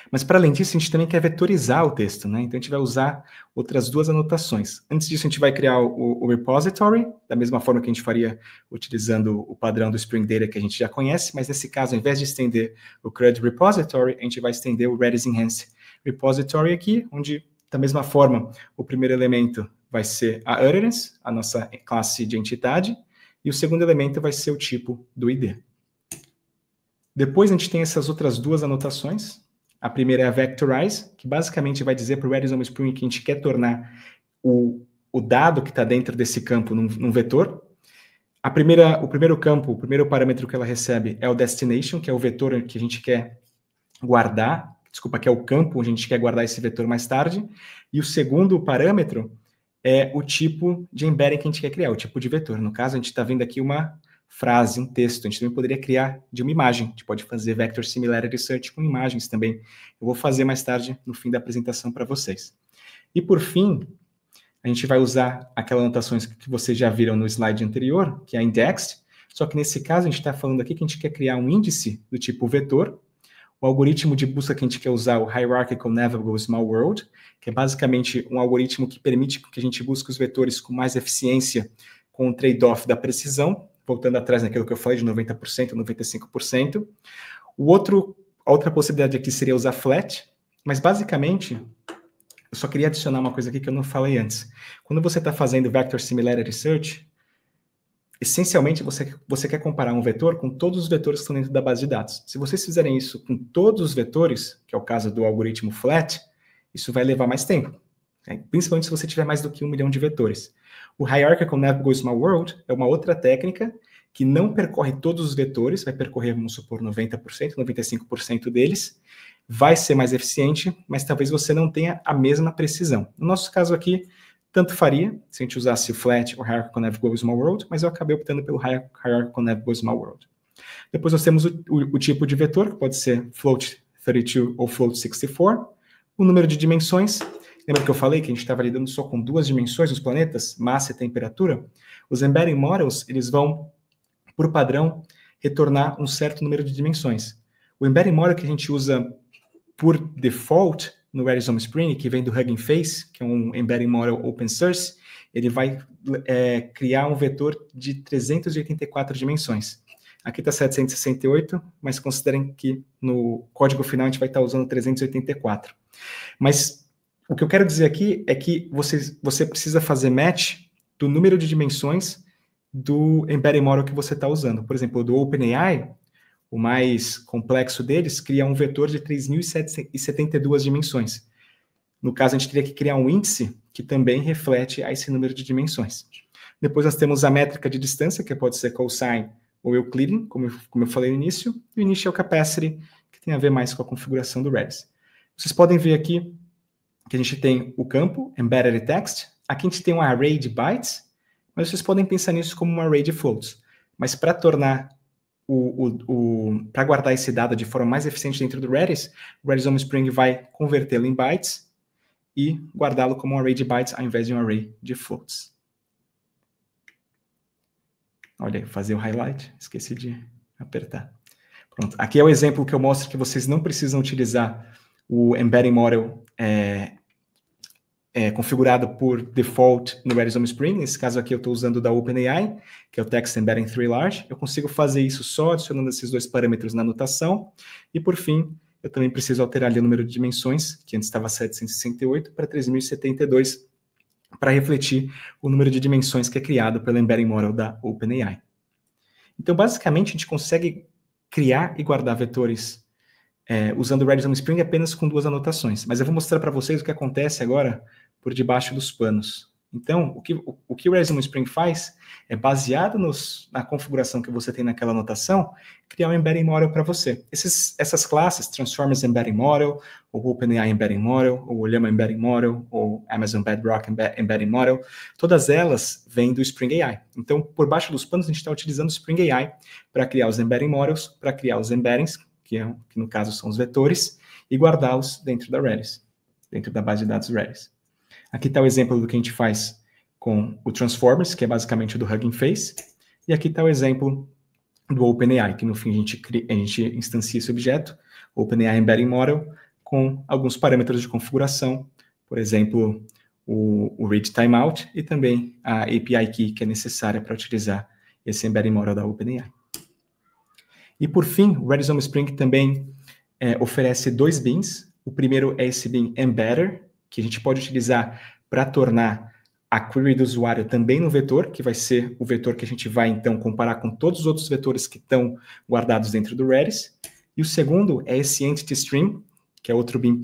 Mas, para além disso, a gente também quer vetorizar o texto, né? Então, a gente vai usar outras duas anotações. Antes disso, a gente vai criar o repository, da mesma forma que a gente faria utilizando o padrão do Spring Data que a gente já conhece, mas nesse caso, ao invés de estender o CRUD repository, a gente vai estender o Redis Enhanced repository aqui, onde, da mesma forma, o primeiro elemento vai ser a utterance, a nossa classe de entidade, e o segundo elemento vai ser o tipo do ID. Depois, a gente tem essas outras duas anotações. A primeira é a vectorize, que basicamente vai dizer para o Redis Spring que a gente quer tornar o dado que está dentro desse campo num vetor. O primeiro campo, o primeiro parâmetro que ela recebe é o destination, que é o vetor que a gente quer guardar, que é o campo onde a gente quer guardar esse vetor mais tarde. E o segundo parâmetro é o tipo de embedding que a gente quer criar, o tipo de vetor. No caso, a gente está vendo aqui uma frase, um texto. A gente também poderia criar de uma imagem. A gente pode fazer vector similarity search com imagens também. Eu vou fazer mais tarde, no fim da apresentação, para vocês. E, por fim, a gente vai usar aquelas anotações que vocês já viram no slide anterior, que é a indexed, só que nesse caso a gente está falando aqui que a gente quer criar um índice do tipo vetor. O algoritmo de busca que a gente quer usar, o Hierarchical Navigable Small World, que é basicamente um algoritmo que permite que a gente busque os vetores com mais eficiência, com o trade-off da precisão, voltando atrás naquilo que eu falei de 90%, 95%. A outra possibilidade aqui seria usar flat, mas basicamente, eu só queria adicionar uma coisa aqui que eu não falei antes. Quando você está fazendo Vector Similarity Search, essencialmente você quer comparar um vetor com todos os vetores que estão dentro da base de dados. Se vocês fizerem isso com todos os vetores, que é o caso do algoritmo flat, isso vai levar mais tempo, né? Principalmente se você tiver mais do que 1 milhão de vetores. O Hierarchical Navigable Small World é uma outra técnica que não percorre todos os vetores, vai percorrer, vamos supor, 90%, 95% deles, vai ser mais eficiente, mas talvez você não tenha a mesma precisão. No nosso caso aqui, tanto faria se a gente usasse o flat ou Hierarchical Navigable Small World, mas eu acabei optando pelo Hierarchical Navigable Small World. Depois nós temos o tipo de vetor, que pode ser float 32 ou float 64, o número de dimensões. Lembra que eu falei que a gente estava lidando só com duas dimensões dos planetas, massa e temperatura? Os embedding models, eles vão, por padrão, retornar um certo número de dimensões. O embedding model que a gente usa por default no Redis Spring, que vem do Hugging Face, que é um embedding model open source, ele vai criar um vetor de 384 dimensões. Aqui está 768, mas considerem que no código final a gente vai estar usando 384. Mas o que eu quero dizer aqui é que você precisa fazer match do número de dimensões do embedding model que você está usando. Por exemplo, do OpenAI, o mais complexo deles, cria um vetor de 3.072 dimensões. No caso, a gente teria que criar um índice que também reflete a esse número de dimensões. Depois nós temos a métrica de distância, que pode ser cosine ou Euclidean, como eu falei no início, e o initial capacity, que tem a ver mais com a configuração do Redis. Vocês podem ver aqui que a gente tem o campo embedded text, aqui a gente tem um array de bytes, mas vocês podem pensar nisso como um array de floats. Mas para tornar para guardar esse dado de forma mais eficiente dentro do Redis, o Redis Spring vai convertê-lo em bytes e guardá-lo como um array de bytes ao invés de um array de floats. Olha aí, fazer o highlight, esqueci de apertar. Pronto, aqui é o exemplo que eu mostro que vocês não precisam utilizar o embedding model configurado por default no Redis Spring. Nesse caso aqui eu estou usando da OpenAI, que é o Text Embedding 3 Large. Eu consigo fazer isso só adicionando esses dois parâmetros na anotação. E por fim, eu também preciso alterar ali o número de dimensões, que antes estava 768 para 3072, para refletir o número de dimensões que é criado pelo Embedding Model da OpenAI. Então, basicamente, a gente consegue criar e guardar vetores usando o Redis Spring apenas com duas anotações. Mas eu vou mostrar para vocês o que acontece agora por debaixo dos panos. Então, o que o Redis Spring faz é, baseado na configuração que você tem naquela anotação, criar um Embedding Model para você. Essas classes, Transformers Embedding Model, ou OpenAI Embedding Model, ou Llama Embedding Model, ou Amazon Bedrock Embedding Model, todas elas vêm do Spring AI. Então, por baixo dos panos, a gente está utilizando o Spring AI para criar os Embedding Models, para criar os embeddings, que no caso são os vetores, e guardá-los dentro da Redis, dentro da base de dados Redis. Aqui está o exemplo do que a gente faz com o Transformers, que é basicamente o do Hugging Face, e aqui está o exemplo do OpenAI, que no fim a gente instancia esse objeto, OpenAI Embedding Model, com alguns parâmetros de configuração, por exemplo, o read timeout e também a API key que é necessária para utilizar esse Embedding Model da OpenAI. E por fim, o Redis on Spring também oferece 2 beans. O primeiro é esse bean Embedder, que a gente pode utilizar para tornar a query do usuário também no vetor, que vai ser o vetor que a gente vai, então, comparar com todos os outros vetores que estão guardados dentro do Redis. E o segundo é esse Entity Stream, que é outro bean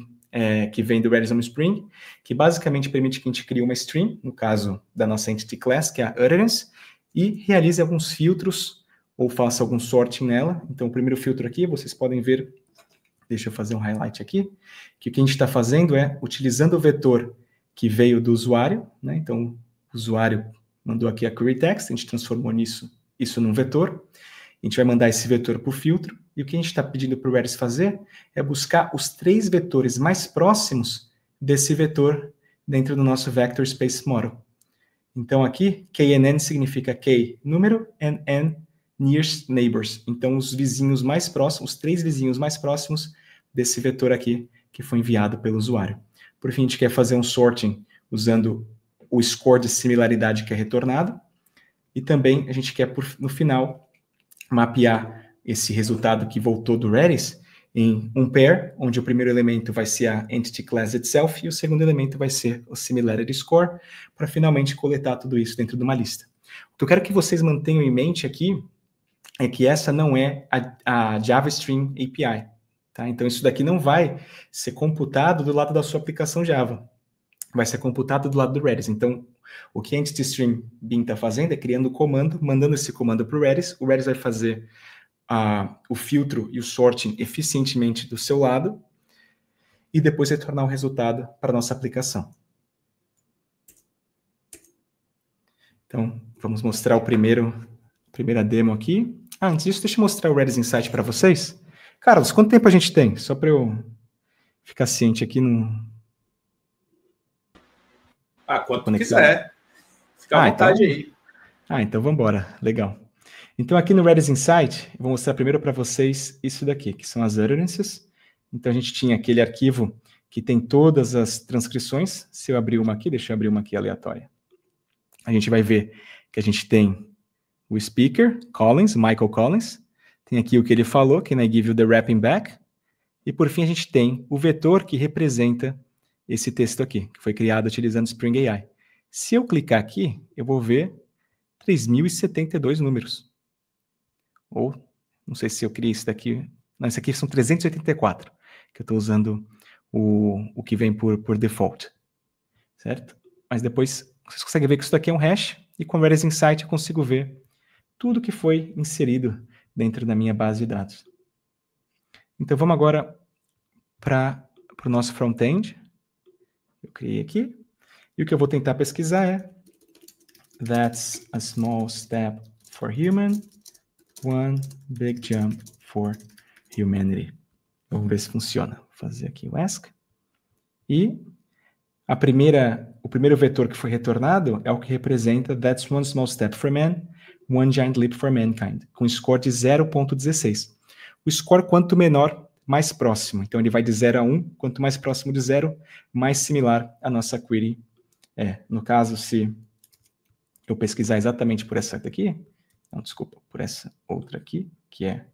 que vem do Redis on Spring, que basicamente permite que a gente crie uma stream, no caso da nossa Entity Class, que é a Utterance, e realize alguns filtros ou faça algum sorting nela. Então, o primeiro filtro aqui, vocês podem ver, deixa eu fazer um highlight aqui, que o que a gente está fazendo é, utilizando o vetor que veio do usuário, né? Então, o usuário mandou aqui a query text, a gente transformou isso num vetor, a gente vai mandar esse vetor para o filtro, e o que a gente está pedindo para o Redis fazer é buscar os 3 vetores mais próximos desse vetor dentro do nosso Vector Space Model. Então, aqui, KNN significa K, número, N, nearest neighbors. Então, os vizinhos mais próximos, os 3 vizinhos mais próximos desse vetor aqui, que foi enviado pelo usuário. Por fim, a gente quer fazer um sorting usando o score de similaridade que é retornado. E também a gente quer, no final, mapear esse resultado que voltou do Redis em um pair, onde o primeiro elemento vai ser a Entity Class itself e o segundo elemento vai ser o Similarity Score, para finalmente coletar tudo isso dentro de uma lista. O que eu quero que vocês mantenham em mente aqui é que essa não é a Java Stream API. Tá? Então, isso daqui não vai ser computado do lado da sua aplicação Java. Vai ser computado do lado do Redis. Então, o que a Entity Stream Bean está fazendo é criando o comando, mandando esse comando para o Redis vai fazer o filtro e o sorting eficientemente do seu lado e depois retornar o resultado para a nossa aplicação. Então, vamos mostrar a primeira demo aqui. Antes disso, deixa eu mostrar o Redis Insight para vocês. Carlos, quanto tempo a gente tem? Só para eu ficar ciente aqui no... Quanto quiser. Fica à vontade aí. Então vamos embora. Legal. Então aqui no Redis Insight, eu vou mostrar primeiro para vocês isso daqui, que são as utterances. Então a gente tinha aquele arquivo que tem todas as transcrições. Se eu abrir uma aqui, deixa eu abrir uma aqui aleatória. A gente vai ver que a gente tem o speaker, Collins, Michael Collins. Tem aqui o que ele falou, Can I give you the wrapping back? E por fim a gente tem o vetor que representa esse texto aqui, que foi criado utilizando Spring AI. Se eu clicar aqui, eu vou ver 3.072 números. Ou, não sei se eu criei isso daqui... Não, esse aqui são 384, que eu estou usando o que vem por default. Certo? Mas depois, vocês conseguem ver que isso daqui é um hash, e com o Redis Insight eu consigo ver tudo que foi inserido dentro da minha base de dados. Então, vamos agora para o nosso front-end. Eu criei aqui. E o que eu vou tentar pesquisar é That's a small step for human, one big jump for humanity. Vamos ver se funciona. Vou fazer aqui o ask. E o primeiro vetor que foi retornado é o que representa That's one small step for man, one giant leap for mankind, com score de 0.16. O score, quanto menor, mais próximo. Então, ele vai de 0 a 1. Quanto mais próximo de 0, mais similar a nossa query é. No caso, se eu pesquisar exatamente por essa daqui, não, desculpa, por essa outra aqui, que é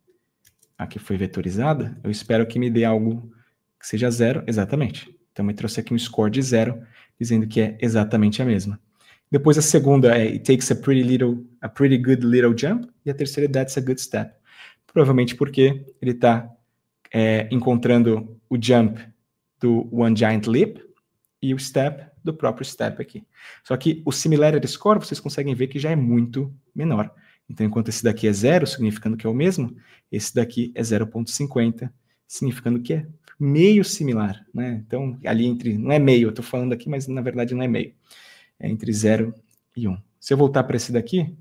a que foi vetorizada, eu espero que me dê algo que seja 0, exatamente. Então, me trouxe aqui um score de 0, dizendo que é exatamente a mesma. Depois, a segunda é It takes a pretty good little jump, e a terceira é That's a good step. Provavelmente porque ele está encontrando o jump do One Giant Leap e o step do próprio step aqui. Só que o Similarity Score, vocês conseguem ver que já é muito menor. Então, enquanto esse daqui é 0, significando que é o mesmo, esse daqui é 0.50, significando que é meio similar, né? Então, ali entre... Não é meio, eu estou falando aqui, mas na verdade não é meio. É entre 0 e 1. Se eu voltar para esse daqui,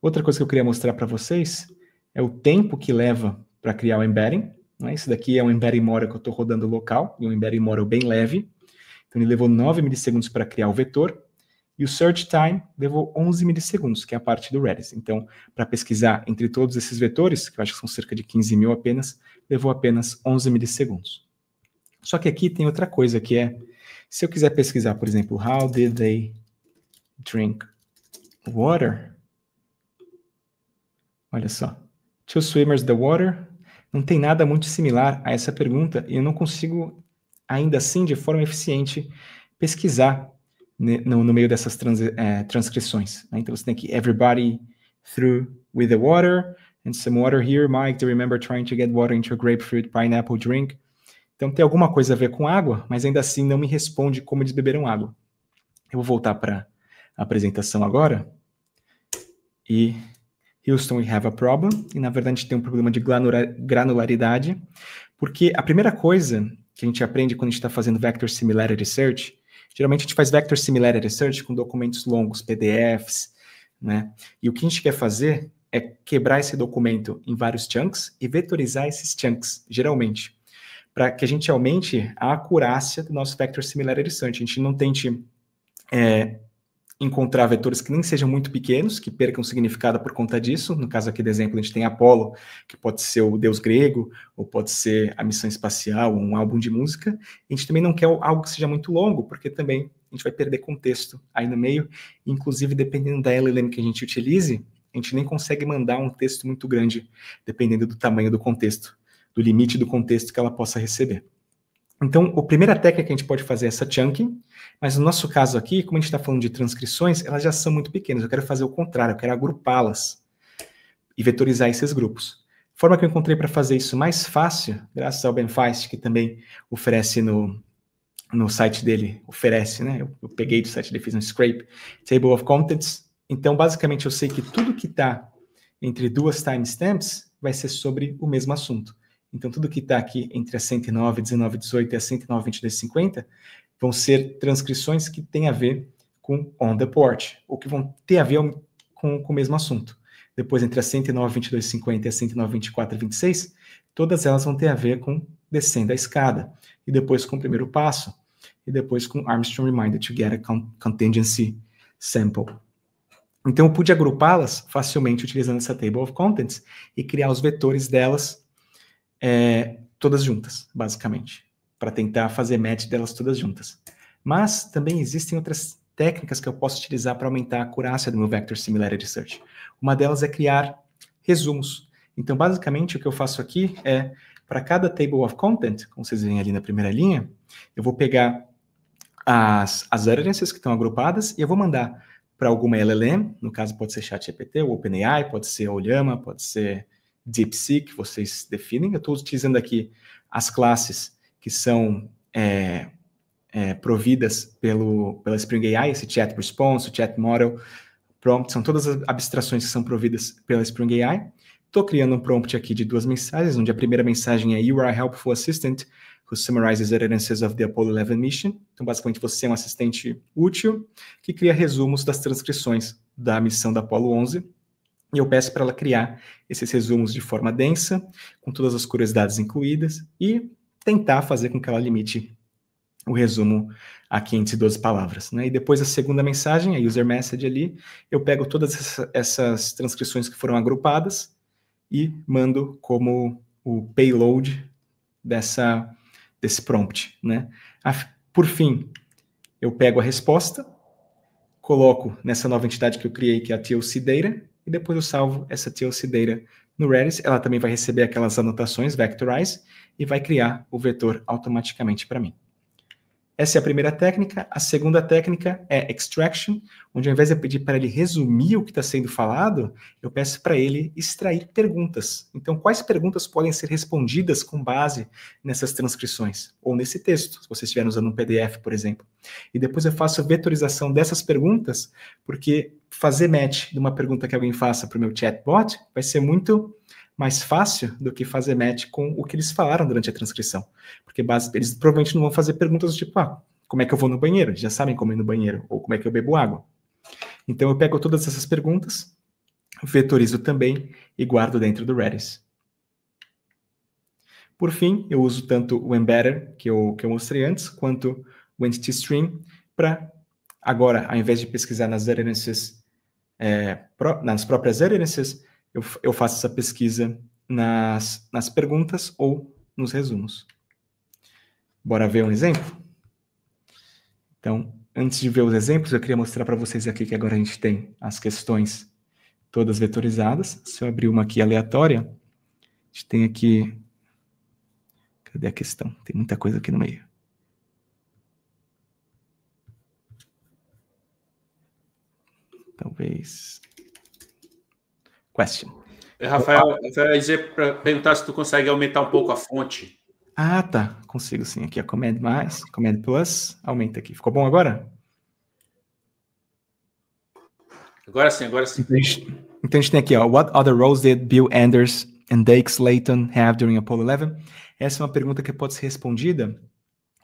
outra coisa que eu queria mostrar para vocês é o tempo que leva para criar o embedding. Né? Esse daqui é um embedding model que eu estou rodando local, e um embedding model bem leve. Então, ele levou 9 milissegundos para criar o vetor. E o search time levou 11 milissegundos, que é a parte do Redis. Então, para pesquisar entre todos esses vetores, que eu acho que são cerca de 15 mil apenas, levou apenas 11 milissegundos. Só que aqui tem outra coisa, que é, se eu quiser pesquisar, por exemplo, how did they drink water? Olha só. Two swimmers the water? Não tem nada muito similar a essa pergunta e eu não consigo, ainda assim, de forma eficiente, pesquisar no meio dessas transcrições. Né? Então você tem aqui, everybody threw with the water, and some water here, Mike, do you remember trying to get water into a grapefruit pineapple drink? Então tem alguma coisa a ver com água, mas ainda assim não me responde como eles beberam água. Eu vou voltar para a apresentação agora. E Houston, we have a problem. E na verdade a gente tem um problema de granularidade, porque a primeira coisa que a gente aprende quando a gente está fazendo Vector Similarity Search, geralmente a gente faz Vector Similarity Search com documentos longos, PDFs, né? E o que a gente quer fazer é quebrar esse documento em vários chunks e vetorizar esses chunks, geralmente, para que a gente aumente a acurácia do nosso Vector Similarity Search. A gente não tente encontrar vetores que nem sejam muito pequenos, que percam significado por conta disso. No caso aqui do exemplo, a gente tem Apolo, que pode ser o deus grego, ou pode ser a missão espacial, um álbum de música. A gente também não quer algo que seja muito longo, porque também a gente vai perder contexto aí no meio. Inclusive, dependendo da LLM que a gente utilize, a gente nem consegue mandar um texto muito grande, dependendo do tamanho do contexto, do limite do contexto que ela possa receber. Então, a primeira técnica que a gente pode fazer é essa chunking, mas no nosso caso aqui, como a gente está falando de transcrições, elas já são muito pequenas. Eu quero fazer o contrário, eu quero agrupá-las e vetorizar esses grupos. A forma que eu encontrei para fazer isso mais fácil, graças ao Benfast, que também oferece no site dele, oferece, né? Eu peguei do site dele, fiz um scrape, Table of Contents. Então, basicamente, eu sei que tudo que está entre duas timestamps vai ser sobre o mesmo assunto. Então, tudo que está aqui entre a 109, 19, 18 e a 109, 22, 50 vão ser transcrições que têm a ver com on the port, ou que vão ter a ver com o mesmo assunto. Depois, entre a 109, 22, 50 e a 109, 24 e 26, todas elas vão ter a ver com descendo a escada. E depois com o primeiro passo. E depois com Armstrong Reminder to get a contingency sample. Então, eu pude agrupá-las facilmente utilizando essa Table of Contents e criar os vetores delas todas juntas, basicamente, para tentar fazer match delas todas juntas. Mas também existem outras técnicas que eu posso utilizar para aumentar a acurácia do meu Vector Similarity Search. Uma delas é criar resumos. Então, basicamente, o que eu faço aqui é, para cada Table of Content, como vocês veem ali na primeira linha, eu vou pegar as utterances que estão agrupadas e eu vou mandar para alguma LLM, no caso pode ser ChatGPT, ou OpenAI, pode ser Ollama, pode ser DeepSeek, vocês definem. Eu estou utilizando aqui as classes que são providas pela Spring AI, esse Chat Response, o Chat Model, Prompt, são todas as abstrações que são providas pela Spring AI. Estou criando um prompt aqui de 2 mensagens, onde a primeira mensagem é You are a helpful assistant who summarizes utterances of the Apollo 11 mission. Então, basicamente, você é um assistente útil que cria resumos das transcrições da missão da Apollo 11. E eu peço para ela criar esses resumos de forma densa, com todas as curiosidades incluídas, e tentar fazer com que ela limite o resumo a 512 palavras. Né? E depois a segunda mensagem, a user message ali, eu pego todas essas transcrições que foram agrupadas e mando como o payload desse prompt. Né? Por fim, eu pego a resposta, coloco nessa nova entidade que eu criei, que é a TLC Data, e depois eu salvo essa TLC Data no Redis. Ela também vai receber aquelas anotações, vectorize, e vai criar o vetor automaticamente para mim. Essa é a primeira técnica. A segunda técnica é extraction, onde ao invés de eu pedir para ele resumir o que está sendo falado, eu peço para ele extrair perguntas. Então, quais perguntas podem ser respondidas com base nessas transcrições? Ou nesse texto, se vocês estiverem usando um PDF, por exemplo. E depois eu faço a vetorização dessas perguntas, porque fazer match de uma pergunta que alguém faça para o meu chatbot vai ser muito mais fácil do que fazer match com o que eles falaram durante a transcrição. Porque eles provavelmente não vão fazer perguntas do tipo, como é que eu vou no banheiro? Eles já sabem como ir no banheiro, ou como é que eu bebo água. Então eu pego todas essas perguntas, vetorizo também e guardo dentro do Redis. Por fim, eu uso tanto o embedder, que eu mostrei antes, quanto o entity stream para agora, ao invés de pesquisar nas utterances, nas próprias utterances, eu faço essa pesquisa nas perguntas ou nos resumos. Bora ver um exemplo? Então, antes de ver os exemplos, eu queria mostrar para vocês aqui que agora a gente tem as questões todas vetorizadas. Se eu abrir uma aqui aleatória, a gente tem aqui... Cadê a questão? Tem muita coisa aqui no meio. Talvez... Question. Rafael, vai dizer para perguntar se tu consegue aumentar um pouco a fonte. Ah, tá. Consigo sim. Aqui a Command+, Command+, aumenta aqui. Ficou bom agora? Agora sim, agora sim. Então a gente tem aqui, ó, what other roles did Bill Anders and Dake Slayton have during Apollo 11? Essa é uma pergunta que pode ser respondida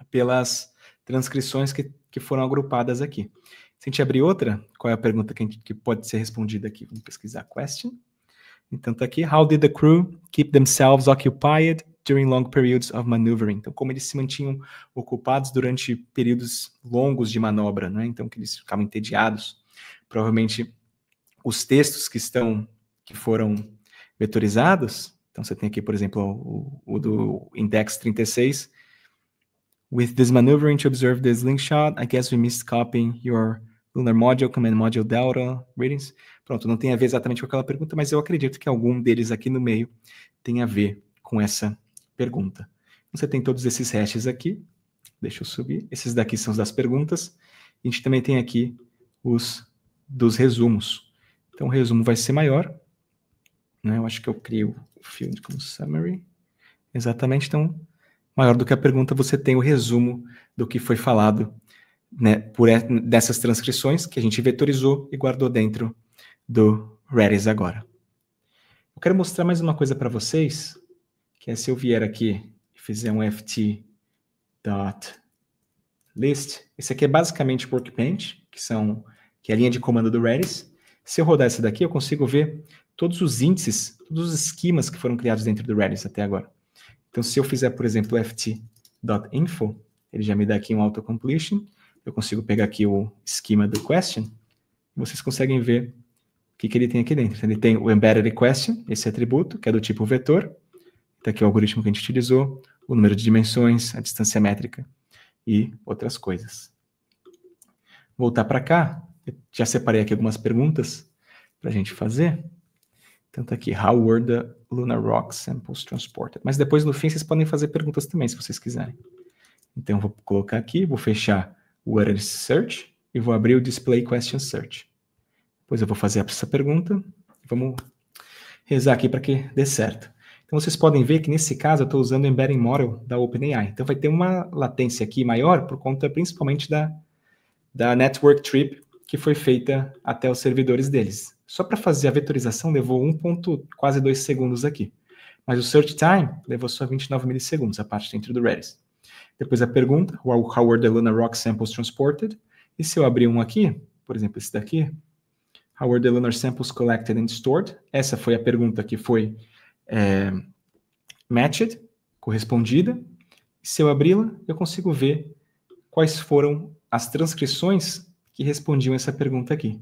pelas transcrições que foram agrupadas aqui. Se a gente abrir outra, qual é a pergunta que pode ser respondida aqui? Vamos pesquisar question. Então tá aqui, how did the crew keep themselves occupied during long periods of maneuvering? Então, como eles se mantinham ocupados durante períodos longos de manobra, né? Então, que eles ficavam entediados. Provavelmente, os textos que foram vetorizados, então você tem aqui, por exemplo, o do index 36, with this maneuvering to observe the slingshot, I guess we missed copying your lunar module, command module delta, readings. Pronto, não tem a ver exatamente com aquela pergunta, mas eu acredito que algum deles aqui no meio tem a ver com essa pergunta. Você tem todos esses hashes aqui, deixa eu subir, esses daqui são os das perguntas, a gente também tem aqui os dos resumos. Então o resumo vai ser maior, né? Eu acho que eu crio o field como summary, exatamente, então maior do que a pergunta, você tem o resumo do que foi falado, né, dessas transcrições que a gente vetorizou e guardou dentro do Redis agora. Eu quero mostrar mais uma coisa para vocês, que é se eu vier aqui e fizer um ft.list, esse aqui é basicamente o Workbench, que é a linha de comando do Redis. Se eu rodar essa daqui, eu consigo ver todos os índices, todos os esquemas que foram criados dentro do Redis até agora. Então, se eu fizer, por exemplo, ft.info, ele já me dá aqui um autocompletion, eu consigo pegar aqui o esquema do question, e vocês conseguem ver o que ele tem aqui dentro. Ele tem o embedded question, esse atributo, que é do tipo vetor, está aqui o algoritmo que a gente utilizou, o número de dimensões, a distância métrica e outras coisas. Voltar para cá, eu já separei aqui algumas perguntas para a gente fazer. Então está aqui, how were the lunar rock samples transported? Mas depois, no fim, vocês podem fazer perguntas também, se vocês quiserem. Então, eu vou colocar aqui, vou fechar o Error Search e vou abrir o Display Question Search. Depois eu vou fazer essa pergunta. Vamos rezar aqui para que dê certo. Então, vocês podem ver que, nesse caso, eu estou usando o Embedding Model da OpenAI. Então, vai ter uma latência aqui maior por conta, principalmente, da Network Trip que foi feita até os servidores deles. Só para fazer a vetorização levou quase 2 segundos aqui. Mas o Search Time levou só 29 milissegundos, a parte dentro do Redis. Depois a pergunta, how were the lunar rock samples transported? E se eu abrir um aqui, por exemplo, esse daqui, how were the lunar samples collected and stored? Essa foi a pergunta que foi matched, correspondida. E se eu abri-la, eu consigo ver quais foram as transcrições que respondiam essa pergunta aqui.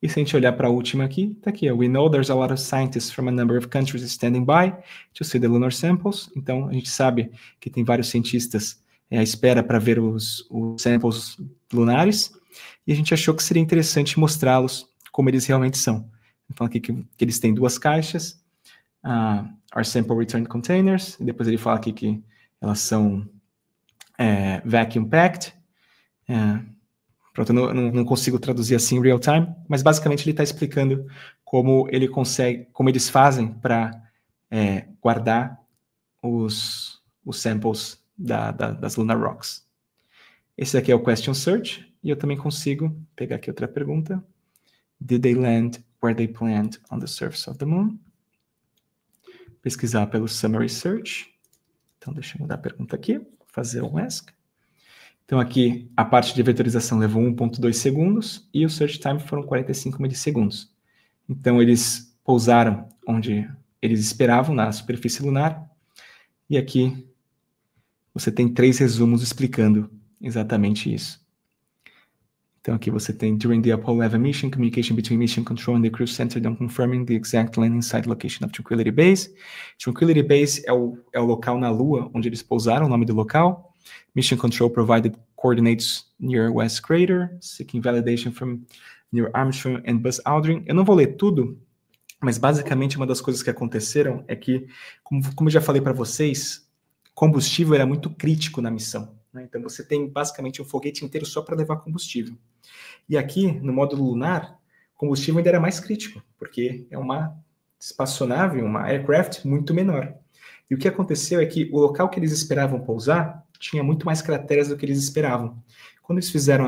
E se a gente olhar para a última aqui, está aqui, we know there's a lot of scientists from a number of countries standing by to see the lunar samples. Então, a gente sabe que tem vários cientistas à espera para ver os samples lunares, e a gente achou que seria interessante mostrá-los como eles realmente são. Então, aqui que eles têm 2 caixas, our sample return containers, e depois ele fala aqui que elas são vacuum packed. Pronto, eu não consigo traduzir assim em real time, mas basicamente ele está explicando como eles fazem para guardar os samples das Lunar Rocks. Esse aqui é o Question Search, e eu também consigo pegar aqui outra pergunta. Did they land where they planned on the surface of the moon? Pesquisar pelo Summary Search. Então, deixa eu mudar a pergunta aqui, fazer um ask. Então, aqui, a parte de vetorização levou 1.2 segundos e o search time foram 45 milissegundos. Então, eles pousaram onde eles esperavam, na superfície lunar. E aqui, você tem 3 resumos explicando exatamente isso. Então aqui você tem during the Apollo 11 mission, communication between mission control and the crew centered on confirming the exact landing site location of Tranquility Base. Tranquility Base é o local na Lua onde eles pousaram, o nome do local. Mission control provided coordinates near West Crater, seeking validation from Neil Armstrong and Buzz Aldrin. Eu não vou ler tudo, mas basicamente uma das coisas que aconteceram é que, como eu já falei para vocês, combustível era muito crítico na missão, né? Então você tem basicamente um foguete inteiro só para levar combustível. E aqui, no módulo lunar, combustível ainda era mais crítico, porque é uma espaçonave, uma aircraft muito menor. E o que aconteceu é que o local que eles esperavam pousar tinha muito mais crateras do que eles esperavam. Quando eles fizeram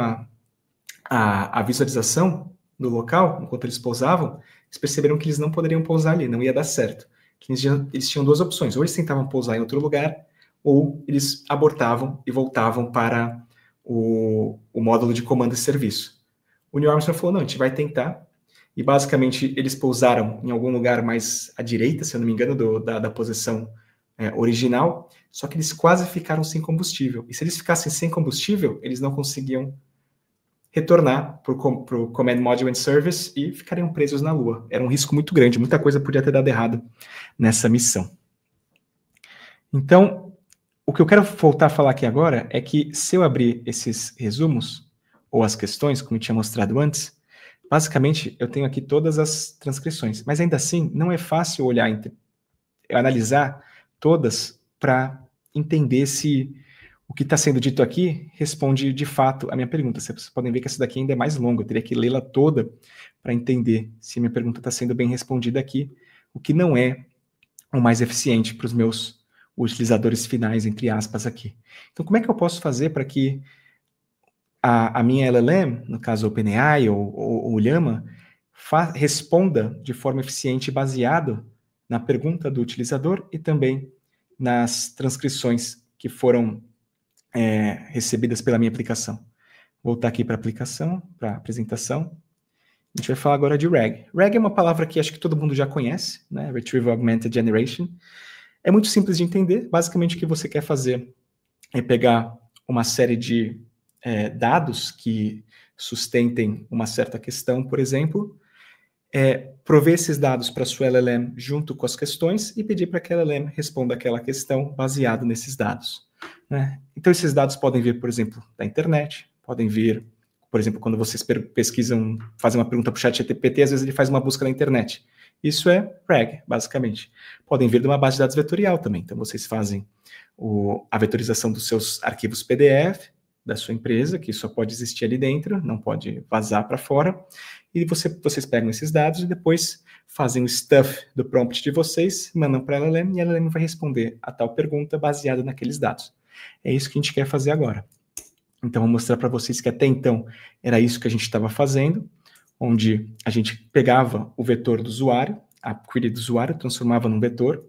a visualização do local, enquanto eles pousavam, eles perceberam que eles não poderiam pousar ali, não ia dar certo. Eles tinham duas opções, ou eles tentavam pousar em outro lugar, ou eles abortavam e voltavam para o módulo de comando e serviço. O Neil Armstrong falou, não, a gente vai tentar, e basicamente eles pousaram em algum lugar mais à direita, se eu não me engano, da posição original, só que eles quase ficaram sem combustível. E se eles ficassem sem combustível, eles não conseguiam retornar para o Command Module and Service e ficariam presos na Lua. Era um risco muito grande, muita coisa podia ter dado errado nessa missão. Então, o que eu quero voltar a falar aqui agora é que se eu abrir esses resumos, ou as questões, como eu tinha mostrado antes, basicamente eu tenho aqui todas as transcrições, mas ainda assim não é fácil olhar, analisar todas para entender se o que está sendo dito aqui responde de fato a minha pergunta. Vocês podem ver que essa daqui ainda é mais longa, eu teria que lê-la toda para entender se a minha pergunta está sendo bem respondida aqui, o que não é o mais eficiente para os meus utilizadores finais, entre aspas, aqui. Então, como é que eu posso fazer para que a minha LLM, no caso OpenAI ou o Llama, responda de forma eficiente baseado na pergunta do utilizador e também nas transcrições que foram recebidas pela minha aplicação. Vou voltar aqui para a aplicação, para a apresentação. A gente vai falar agora de RAG. RAG é uma palavra que acho que todo mundo já conhece, né? Retrieval Augmented Generation. É muito simples de entender. Basicamente, o que você quer fazer é pegar uma série de dados que sustentem uma certa questão, por exemplo, prover esses dados para a sua LLM junto com as questões e pedir para que a LLM responda aquela questão baseado nesses dados, né? Então, esses dados podem vir, por exemplo, da internet, podem vir, por exemplo, quando vocês pesquisam, fazem uma pergunta para o ChatGPT, às vezes ele faz uma busca na internet. Isso é RAG, basicamente. Podem vir de uma base de dados vetorial também. Então, vocês fazem a vetorização dos seus arquivos PDF da sua empresa, que só pode existir ali dentro, não pode vazar para fora, e vocês pegam esses dados e depois fazem o stuff do prompt de vocês, mandam para a LLM, e a LLM vai responder a tal pergunta baseada naqueles dados. É isso que a gente quer fazer agora. Então, vou mostrar para vocês que até então era isso que a gente estava fazendo, onde a gente pegava o vetor do usuário, a query do usuário, transformava num vetor,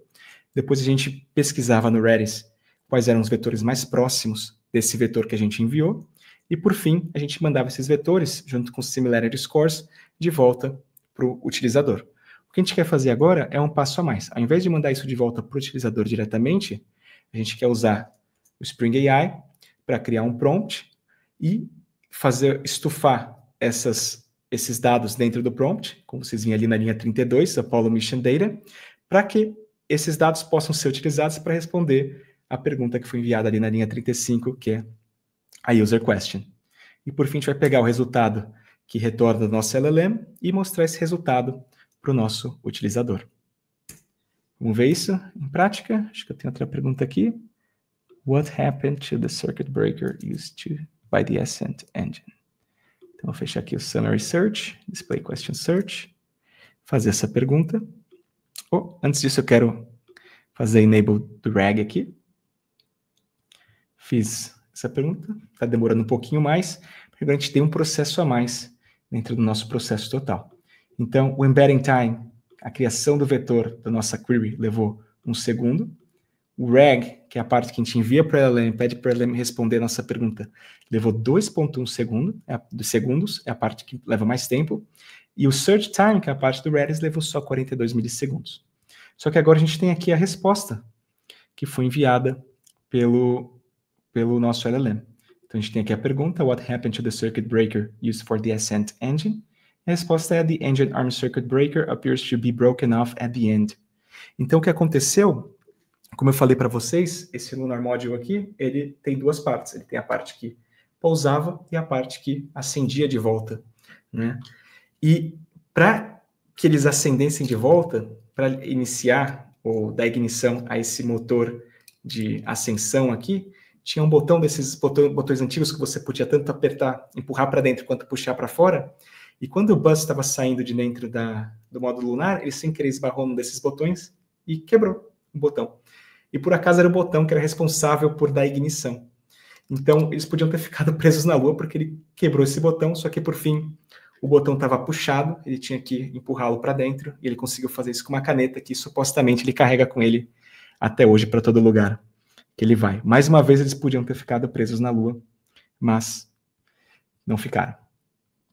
depois a gente pesquisava no Redis quais eram os vetores mais próximos desse vetor que a gente enviou, e por fim, a gente mandava esses vetores, junto com os similarity scores, de volta para o utilizador. O que a gente quer fazer agora é um passo a mais. Ao invés de mandar isso de volta para o utilizador diretamente, a gente quer usar o Spring AI para criar um prompt e estufar esses dados dentro do prompt, como vocês viram ali na linha 32, Apollo Mission Data, para que esses dados possam ser utilizados para responder a pergunta que foi enviada ali na linha 35, que é a user question. E por fim, a gente vai pegar o resultado que retorna da nossa LLM e mostrar esse resultado para o nosso utilizador. Vamos ver isso em prática? Acho que eu tenho outra pergunta aqui. What happened to the circuit breaker used by the Ascent engine? Então, vou fechar aqui o Summary Search, Display Question Search, fazer essa pergunta. Antes disso, eu quero fazer Enable do RAG aqui. Fiz essa pergunta, está demorando um pouquinho mais, porque agora a gente tem um processo a mais dentro do nosso processo total. Então, o embedding time, a criação do vetor da nossa query, levou 1 segundo. O RAG, que é a parte que a gente envia para a LLM, pede para a LLM responder a nossa pergunta, levou 2,1 segundos, é a parte que leva mais tempo. E o search time, que é a parte do Redis, levou só 42 milissegundos. Só que agora a gente tem aqui a resposta que foi enviada pelo nosso LLM. Então a gente tem aqui a pergunta, what happened to the circuit breaker used for the ascent engine? A resposta é, the engine arm circuit breaker appears to be broken off at the end. Então o que aconteceu, como eu falei para vocês, esse Lunar Module aqui, ele tem duas partes. Ele tem a parte que pousava e a parte que acendia de volta, né? E para que eles acendessem de volta, para iniciar ou dar ignição a esse motor de ascensão aqui, tinha um botão desses botões antigos que você podia tanto apertar, empurrar para dentro quanto puxar para fora. E quando o bus estava saindo de dentro do módulo lunar, ele sem querer esbarrou num desses botões e quebrou o botão. E por acaso era o botão que era responsável por dar ignição. Então eles podiam ter ficado presos na Lua porque ele quebrou esse botão, só que por fim o botão estava puxado, ele tinha que empurrá-lo para dentro e ele conseguiu fazer isso com uma caneta que supostamente ele carrega com ele até hoje para todo lugar que ele vai. Mais uma vez eles podiam ter ficado presos na Lua, mas não ficaram.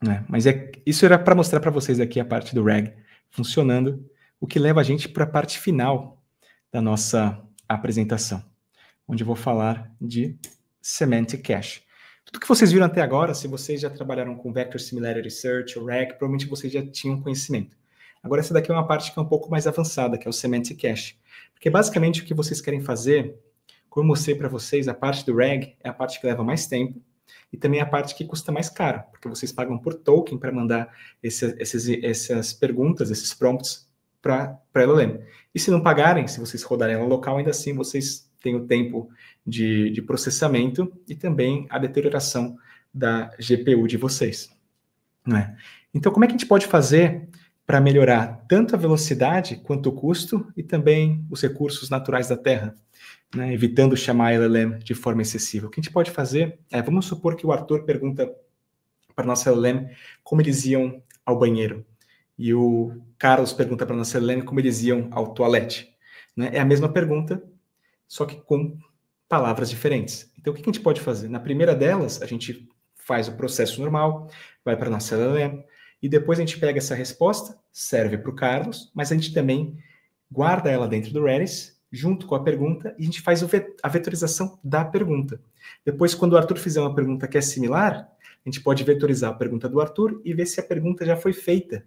Né? Mas isso era para mostrar para vocês aqui a parte do RAG funcionando, o que leva a gente para a parte final da nossa apresentação, onde eu vou falar de Semantic Cache. Tudo que vocês viram até agora, se vocês já trabalharam com Vector Similarity Search ou RAG, provavelmente vocês já tinham conhecimento. Agora essa daqui é uma parte que é um pouco mais avançada, que é o Semantic Cache. Porque basicamente o que vocês querem fazer, como eu mostrei para vocês, a parte do RAG é a parte que leva mais tempo, e também a parte que custa mais caro, porque vocês pagam por token para mandar essas perguntas, esses prompts para a LLM. E se não pagarem, se vocês rodarem ela local, ainda assim vocês têm o tempo de processamento e também a deterioração da GPU de vocês. Né? Então, como é que a gente pode fazer para melhorar tanto a velocidade quanto o custo e também os recursos naturais da Terra? Né, evitando chamar a LLM de forma excessiva. O que a gente pode fazer é, vamos supor que o Arthur pergunta para a nossa LLM como eles iam ao banheiro, e o Carlos pergunta para a nossa LLM como eles iam ao toalete. Né? É a mesma pergunta, só que com palavras diferentes. Então, o que a gente pode fazer? Na primeira delas, a gente faz o processo normal, vai para a nossa LLM, e depois a gente pega essa resposta, serve para o Carlos, mas a gente também guarda ela dentro do Redis, junto com a pergunta, e a gente faz a vetorização da pergunta. Depois, quando o Arthur fizer uma pergunta que é similar, a gente pode vetorizar a pergunta do Arthur e ver se a pergunta já foi feita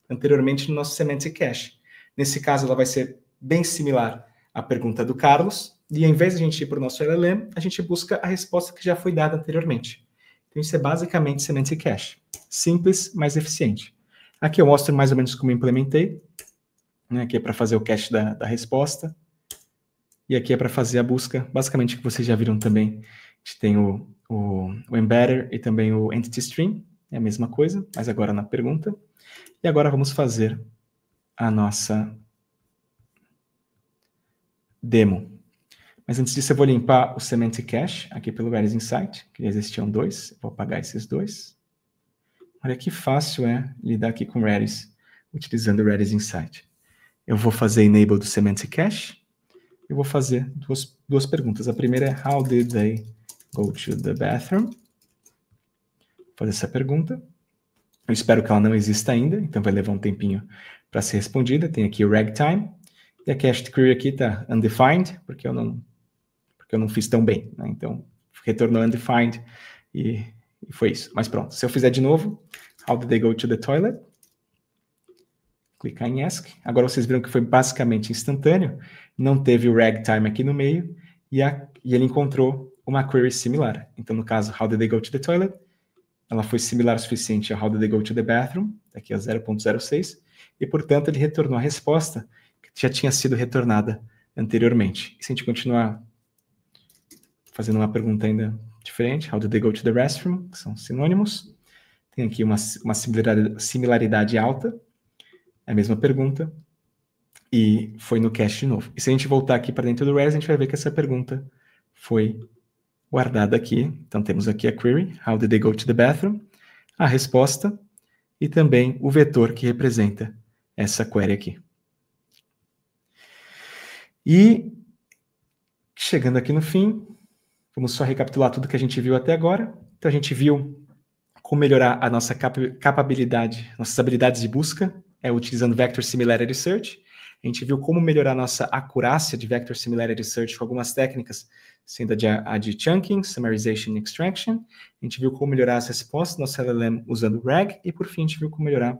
anteriormente no nosso Semantic Cache. Nesse caso, ela vai ser bem similar à pergunta do Carlos, e ao invés de a gente ir para o nosso LLM, a gente busca a resposta que já foi dada anteriormente. Então, isso é basicamente Semantic Cache. Simples, mas eficiente. Aqui eu mostro mais ou menos como eu implementei. Né, aqui é para fazer o cache da resposta. E aqui é para fazer a busca, basicamente o que vocês já viram também. A gente tem o embedder e também o entity stream, é a mesma coisa, mas agora na pergunta. E agora vamos fazer a nossa demo. Mas antes disso eu vou limpar o Semantic Cache aqui pelo Redis Insight, que já existiam dois, vou apagar esses dois. Olha que fácil é lidar aqui com Redis, utilizando o Redis Insight. Eu vou fazer enable do Semantic Cache. Eu vou fazer duas perguntas. A primeira é, how did they go to the bathroom? Vou fazer essa pergunta. Eu espero que ela não exista ainda, então vai levar um tempinho para ser respondida. Tem aqui o ragtime. E a cached query aqui está undefined, porque eu não fiz tão bem. Né? Então, retornou undefined e foi isso. Mas pronto, se eu fizer de novo, how did they go to the toilet? Clicar em ask. Agora vocês viram que foi basicamente instantâneo. Não teve o ragtime aqui no meio. E ele encontrou uma query similar. Então, no caso, how did they go to the toilet? Ela foi similar o suficiente a how did they go to the bathroom? Aqui é 0.06. E, portanto, ele retornou a resposta que já tinha sido retornada anteriormente. E se a gente continuar fazendo uma pergunta ainda diferente, how did they go to the restroom? Que são sinônimos. Tem aqui uma similaridade alta. É a mesma pergunta, e foi no cache de novo. E se a gente voltar aqui para dentro do Redis, a gente vai ver que essa pergunta foi guardada aqui. Então, temos aqui a query, how did they go to the bathroom? A resposta, e também o vetor que representa essa query aqui. E, chegando aqui no fim, vamos só recapitular tudo que a gente viu até agora. Então, a gente viu como melhorar a nossa capabilidade, nossas habilidades de busca, utilizando Vector Similarity Search. A gente viu como melhorar a nossa acurácia de Vector Similarity Search com algumas técnicas sendo a de chunking, summarization e extraction. A gente viu como melhorar as respostas do nosso LLM usando o RAG, e por fim a gente viu como melhorar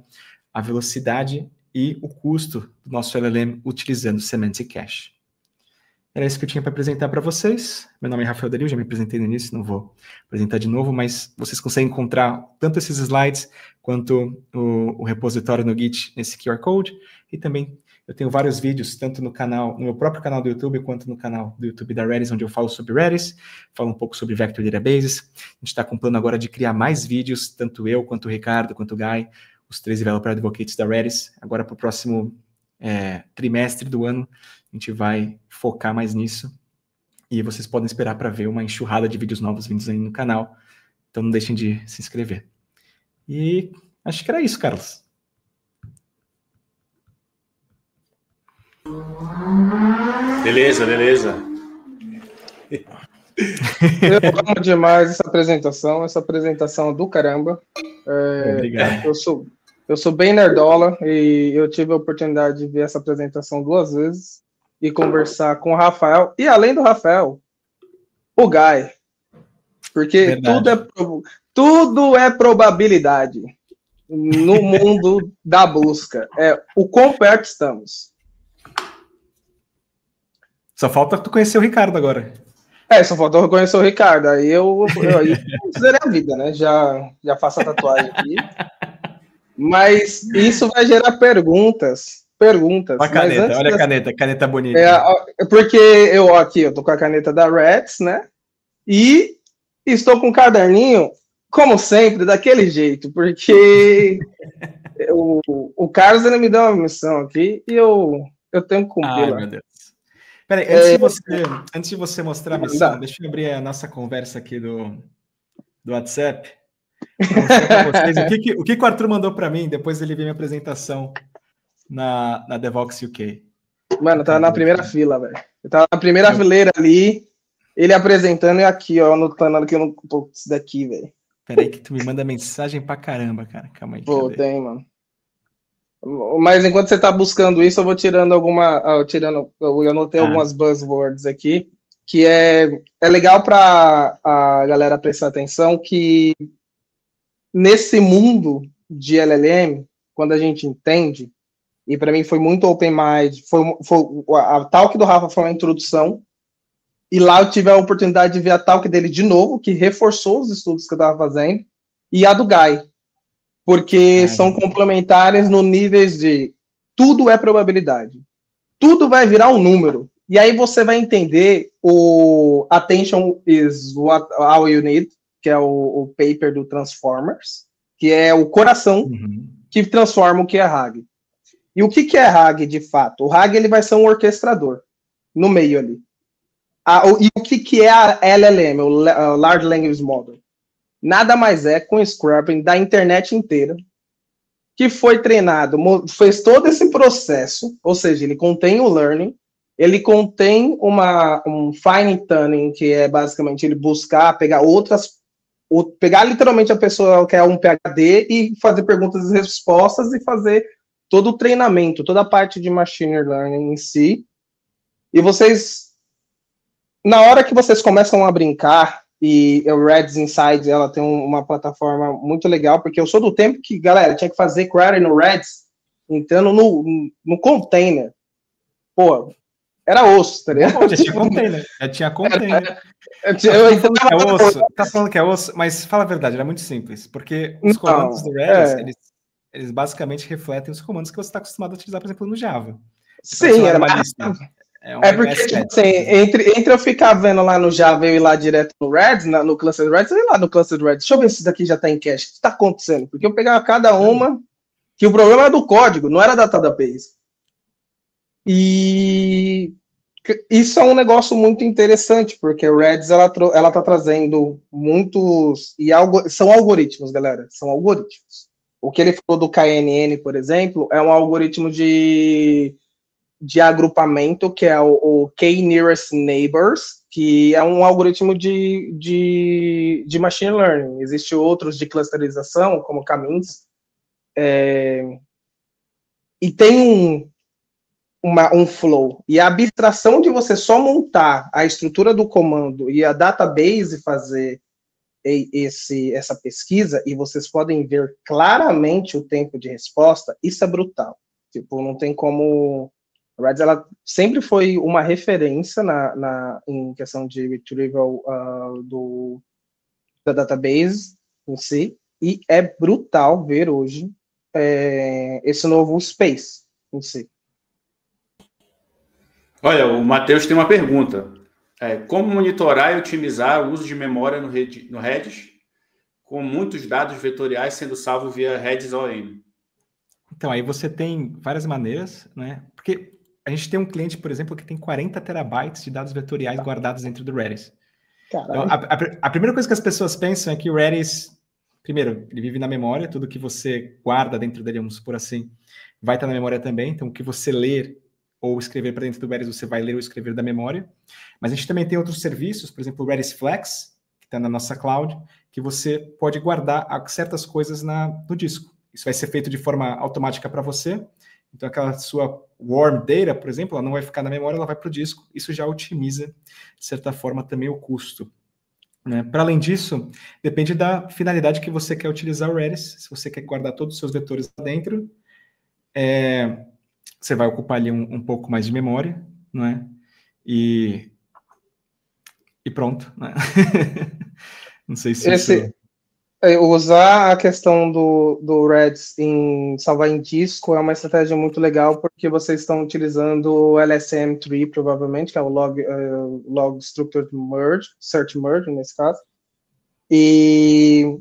a velocidade e o custo do nosso LLM utilizando o Semantic Cache. Era isso que eu tinha para apresentar para vocês. Meu nome é Rafael Dario, já me apresentei no início, não vou apresentar de novo, mas vocês conseguem encontrar tanto esses slides quanto o repositório no Git nesse QR Code, e também eu tenho vários vídeos, tanto no meu próprio canal do YouTube, quanto no canal do YouTube da Redis, onde eu falo sobre Redis, falo um pouco sobre Vector Databases. A gente está com plano agora de criar mais vídeos, tanto eu, quanto o Ricardo, quanto o Guy, os 3 Developer Advocates da Redis. Agora, para o próximo trimestre do ano, a gente vai focar mais nisso. E vocês podem esperar para ver uma enxurrada de vídeos novos vindos aí no canal. Então, não deixem de se inscrever. E acho que era isso, Carlos. Beleza. Eu amo demais essa apresentação é do caramba. Obrigado. Eu sou bem nerdola e eu tive a oportunidade de ver essa apresentação 2 vezes e conversar com o Rafael, e além do Rafael, o Guy. Porque tudo é probabilidade no mundo da busca. O quão perto estamos. Só falta tu conhecer o Ricardo agora. Só falta eu reconhecer o Ricardo. Aí eu zerei a vida, né? Já faço a tatuagem aqui. Mas isso vai gerar perguntas. A caneta, olha a caneta bonita. Porque eu tô com a caneta da Reds, né? E estou com um caderninho, como sempre, daquele jeito, porque o Carlos ele me deu uma missão aqui e eu tenho que cumprir. Ai, meu Deus. Peraí, antes de você mostrar a missão, deixa eu abrir a nossa conversa aqui do WhatsApp. Pra mostrar pra vocês o que o Arthur mandou para mim depois ele ver minha apresentação na Devox UK. Mano, eu tava na primeira fila, velho. Eu tava na primeira fileira ali, ele apresentando e aqui, ó, anotando aqui no isso daqui, velho. Peraí que tu me manda mensagem pra caramba, cara. Calma aí. Pô, tem, mano. Mas enquanto você tá buscando isso, eu vou tirando eu anotei algumas buzzwords aqui, que é legal pra a galera prestar atenção que nesse mundo de LLM, quando a gente entende, e para mim foi muito open mind, foi a talk do Rafa foi uma introdução, e lá eu tive a oportunidade de ver a talk dele de novo, que reforçou os estudos que eu estava fazendo, e a do Guy, porque são complementares no nível de tudo é probabilidade, tudo vai virar um número, e aí você vai entender o attention is what all you need, que é o paper do Transformers, que é o coração que transforma o que é RAG. E o que é RAG, de fato? O RAG ele vai ser um orquestrador, no meio ali. E o que é a LLM, o Large Language Model? Nada mais é com scrapping da internet inteira, que foi treinado, fez todo esse processo, ou seja, ele contém o learning, ele contém um fine tuning, que é basicamente ele buscar, pegar literalmente a pessoa que é um PhD e fazer perguntas e respostas e fazer todo o treinamento, toda a parte de machine learning em si. E vocês, na hora que vocês começam a brincar, e o Redis Inside, ela tem uma plataforma muito legal, porque eu sou do tempo que, galera, tinha que fazer query no Redis, entrando no container. Pô, era osso, tá ligado? Já tinha container. Tá falando que é osso, mas fala a verdade, era muito simples, porque os comandos do Redis, eles basicamente refletem os comandos que você está acostumado a utilizar, por exemplo, no Java. Sim, era uma lista. Porque, tipo, assim, entre eu ficar vendo lá no Java e ir lá direto no Redis, no cluster Redis, eu ir lá no cluster Redis, deixa eu ver se isso daqui já tá em cache, o que tá acontecendo? Porque eu pegava cada uma, que o problema era do código, não era da database. E isso é um negócio muito interessante, porque o Redis, ela tá trazendo muitos, são algoritmos, galera, são algoritmos. O que ele falou do KNN, por exemplo, é um algoritmo de agrupamento, que é o K-Nearest Neighbors, que é um algoritmo de machine learning. Existem outros de clusterização, como K-Means. E tem um flow. E a abstração de você só montar a estrutura do comando e a database fazer essa pesquisa, e vocês podem ver claramente o tempo de resposta, isso é brutal. Tipo, não tem como... A Redis, ela sempre foi uma referência em questão de retrieval da database em si, e é brutal ver hoje esse novo space em si. Olha, o Matheus tem uma pergunta. Como monitorar e otimizar o uso de memória no Redis, com muitos dados vetoriais sendo salvos via Redis OM? Então, aí você tem várias maneiras, né? Porque a gente tem um cliente, por exemplo, que tem 40 terabytes de dados vetoriais guardados dentro do Redis. Então, a primeira coisa que as pessoas pensam é que o Redis, primeiro, ele vive na memória, tudo que você guarda dentro dele, vamos supor assim, vai estar na memória também. Então, o que você ler ou escrever para dentro do Redis, você vai ler ou escrever da memória. Mas a gente também tem outros serviços, por exemplo, o Redis Flex, que está na nossa cloud, que você pode guardar certas coisas no disco. Isso vai ser feito de forma automática para você. Então, aquela sua warm data, por exemplo, ela não vai ficar na memória, ela vai para o disco. Isso já otimiza, de certa forma, também o custo. Né? Para além disso, depende da finalidade que você quer utilizar o Redis. Se você quer guardar todos os seus vetores lá dentro, você vai ocupar ali um pouco mais de memória, não é? E pronto. Né? Não sei se isso... Usar a questão do Redis em salvar em disco é uma estratégia muito legal, porque vocês estão utilizando o LSM3, provavelmente, que é o Log Structured Merge, Search Merge, nesse caso. E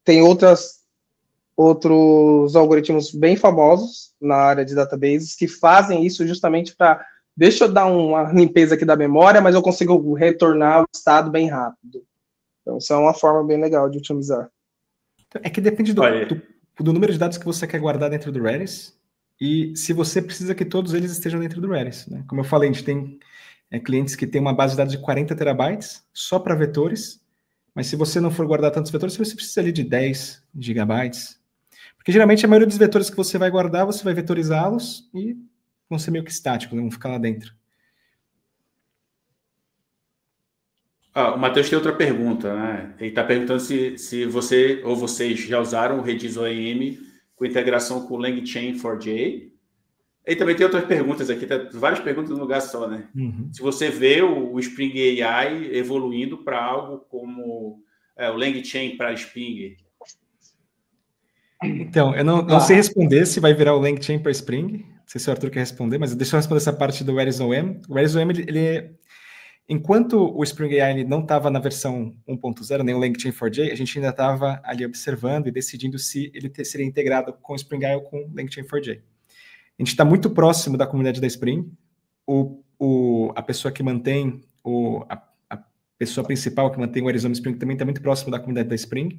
tem outros algoritmos bem famosos na área de databases que fazem isso justamente para... Deixa eu dar uma limpeza aqui da memória, mas eu consigo retornar ao estado bem rápido. Então, isso é uma forma bem legal de otimizar. É que depende do número de dados que você quer guardar dentro do Redis e se você precisa que todos eles estejam dentro do Redis. Né? Como eu falei, a gente tem clientes que têm uma base de dados de 40 terabytes só para vetores, mas se você não for guardar tantos vetores, você precisa ali de 10 gigabytes. Porque geralmente a maioria dos vetores que você vai guardar, você vai vetorizá-los e vão ser meio que estáticos, vão ficar lá dentro. O Matheus tem outra pergunta, né? Ele está perguntando se você ou vocês já usaram o Redis OEM com integração com o LangChain4j. E também tem outras perguntas aqui, tá várias perguntas no lugar só, né? Uhum. Se você vê o Spring AI evoluindo para algo como o LangChain para Spring. Então, eu não sei responder se vai virar o LangChain para Spring. Não sei se o Arthur quer responder, mas deixa eu responder essa parte do Redis OM. O Redis OM, enquanto o Spring AI não estava na versão 1.0, nem o LangChain4j, a gente ainda estava ali observando e decidindo se ele seria integrado com o Spring AI ou com o LangChain4j. A gente está muito próximo da comunidade da Spring. A pessoa que mantém, a pessoa principal que mantém o Arizona Spring também está muito próximo da comunidade da Spring,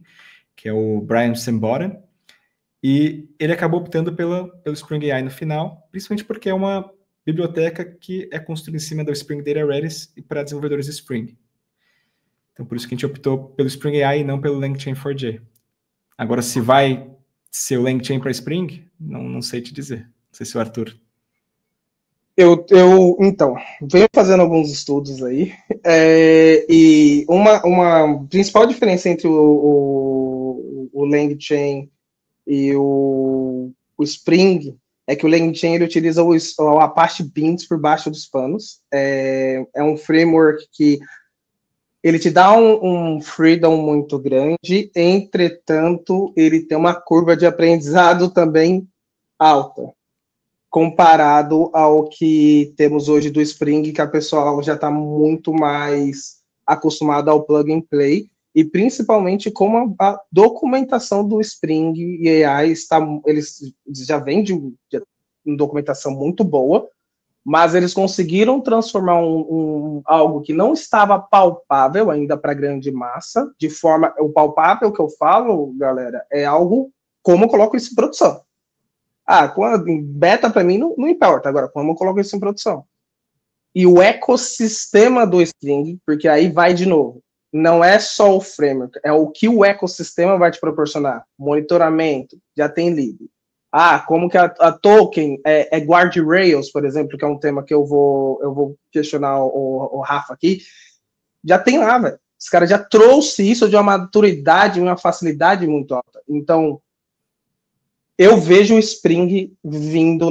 que é o Brian Sembora. E ele acabou optando pelo Spring AI no final, principalmente porque é uma biblioteca que é construída em cima do Spring Data Redis e para desenvolvedores de Spring. Então, por isso que a gente optou pelo Spring AI e não pelo LangChain4j. Agora, se vai ser o LangChain para Spring, não sei te dizer. Não sei se o Arthur... Então, venho fazendo alguns estudos aí, e uma principal diferença entre o LangChain e o Spring é que o LangChain ele utiliza o Apache Beans por baixo dos panos. É um framework que ele te dá um freedom muito grande, entretanto, ele tem uma curva de aprendizado também alta, comparado ao que temos hoje do Spring, que a pessoa já está muito mais acostumada ao plug and play, e principalmente como a documentação do Spring e AI eles já vêm de uma documentação muito boa, mas eles conseguiram transformar algo que não estava palpável ainda para a grande massa, de forma... O palpável que eu falo, galera, é algo como eu coloco isso em produção. Em beta para mim não importa, agora como eu coloco isso em produção. E o ecossistema do Spring, porque aí vai de novo, não é só o framework, é o que o ecossistema vai te proporcionar. Monitoramento, já tem lib. como que a token é guardrails, por exemplo, que é um tema que eu vou questionar o Rafa aqui, já tem lá, velho. Os caras já trouxe isso de uma maturidade, uma facilidade muito alta. Então, eu vejo o Spring vindo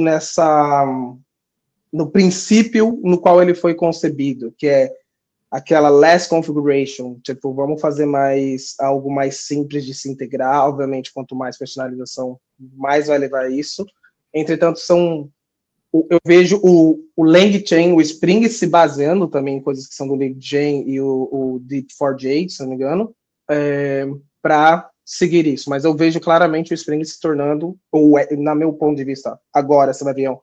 no princípio no qual ele foi concebido, que é aquela less configuration, tipo, vamos fazer algo mais simples de se integrar. Obviamente, quanto mais personalização, mais vai levar isso. Entretanto, eu vejo o LangChain, o Spring se baseando também em coisas que são do LangChain e o Deep4j, se não me engano, para seguir isso. Mas eu vejo claramente o Spring se tornando, na meu ponto de vista, agora, você vai ver,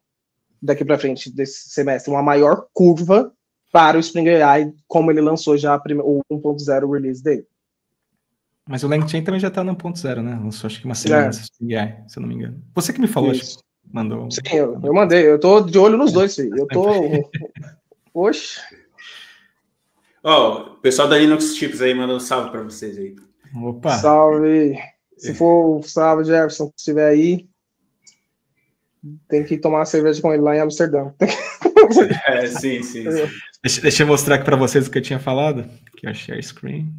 daqui para frente desse semestre, uma maior curva para o Spring AI, como ele lançou já o 1.0 release dele. Mas o LangChain também já está no 1.0, né? Lançou acho que uma semana antes do Spring AI, se eu não me engano. Você que me falou, acho que mandou. Sim, eu mandei. Eu tô de olho nos dois, filho. Eu tô... Poxa. O pessoal da Linux Chips aí mandou um salve para vocês aí. Opa! Salve! Se for salve, Jefferson, se estiver aí, tem que tomar uma cerveja com ele lá em Amsterdã. Sim. Deixa eu mostrar aqui para vocês o que eu tinha falado. Aqui, ó, share screen.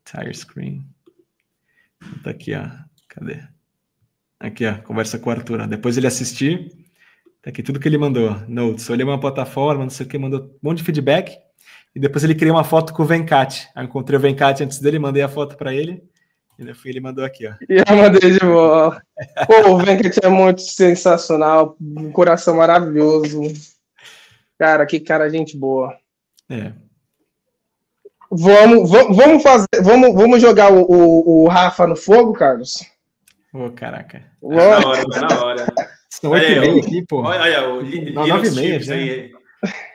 Tire screen. Tá aqui, ó. Cadê? Aqui, ó, conversa com o Arthur. Ó. Depois ele assistir, tá aqui tudo que ele mandou. Notes, olhei uma plataforma, não sei o que, mandou um monte de feedback. E depois ele criou uma foto com o Venkat. Aí eu encontrei o Venkat antes dele, mandei a foto para ele. E depois ele mandou aqui, ó. E eu mandei de volta. Pô, o Venkat é muito sensacional, um coração maravilhoso. Cara, que cara, gente boa. Vamos jogar o Rafa no fogo, Carlos? Caraca. Na hora. São 8h30 aqui, pô. Olha, o 9h30 já. Aí,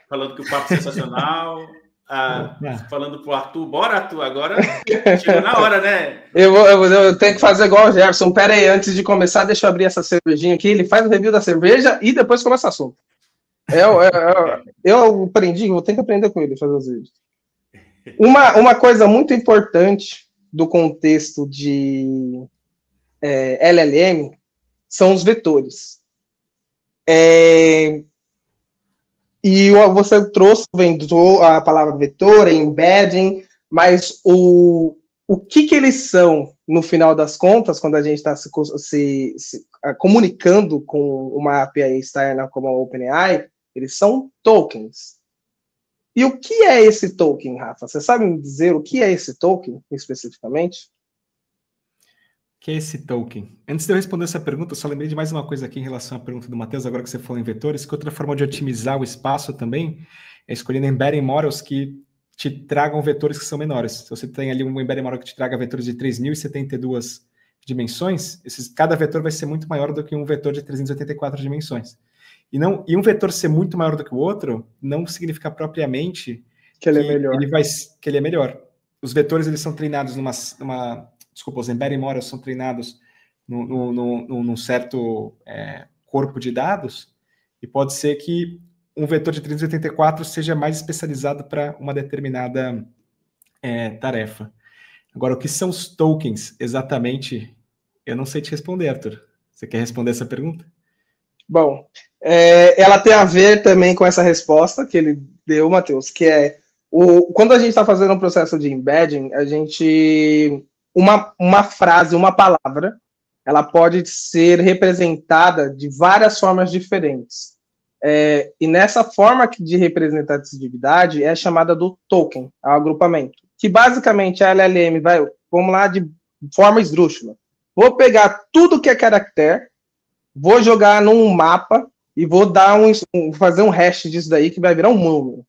falando que o papo é sensacional. Falando pro Arthur, bora, Arthur, agora chegou na hora, né? Eu tenho que fazer igual o Jefferson. Pera aí, antes de começar, deixa eu abrir essa cervejinha aqui. Ele faz o review da cerveja e depois começa o assunto. Eu aprendi, vou ter que aprender com ele fazer os vídeos. Uma coisa muito importante do contexto de LLM são os vetores. E você vendou a palavra vetor, embedding, mas o que eles são, no final das contas, quando a gente está se comunicando com uma API externa como a OpenAI, eles são tokens. E o que é esse token, Rafa? Você sabe me dizer o que é esse token, especificamente? O que é esse token? Antes de eu responder essa pergunta, eu só lembrei de mais uma coisa aqui em relação à pergunta do Matheus, agora que você falou em vetores, que outra forma de otimizar o espaço também é escolhendo embedding models que te tragam vetores que são menores. Se você tem ali um embedding model que te traga vetores de 3.072 dimensões, cada vetor vai ser muito maior do que um vetor de 384 dimensões. E um vetor ser muito maior do que o outro não significa propriamente que ele é melhor. Que ele é melhor. Os vetores eles são treinados desculpa, os embedding models são treinados num certo corpo de dados, e pode ser que um vetor de 384 seja mais especializado para uma determinada tarefa. Agora, o que são os tokens exatamente? Eu não sei te responder, Arthur. Você quer responder essa pergunta? Bom, ela tem a ver também com essa resposta que ele deu, Matheus, que é quando a gente está fazendo um processo de embedding, a gente... Uma frase, uma palavra, ela pode ser representada de várias formas diferentes. E nessa forma de representatividade é chamada do token, o agrupamento. Que basicamente a LLM vamos lá, de forma esdrúxula. Vou pegar tudo que é caractere, vou jogar num mapa e vou fazer um hash disso daí que vai virar um número.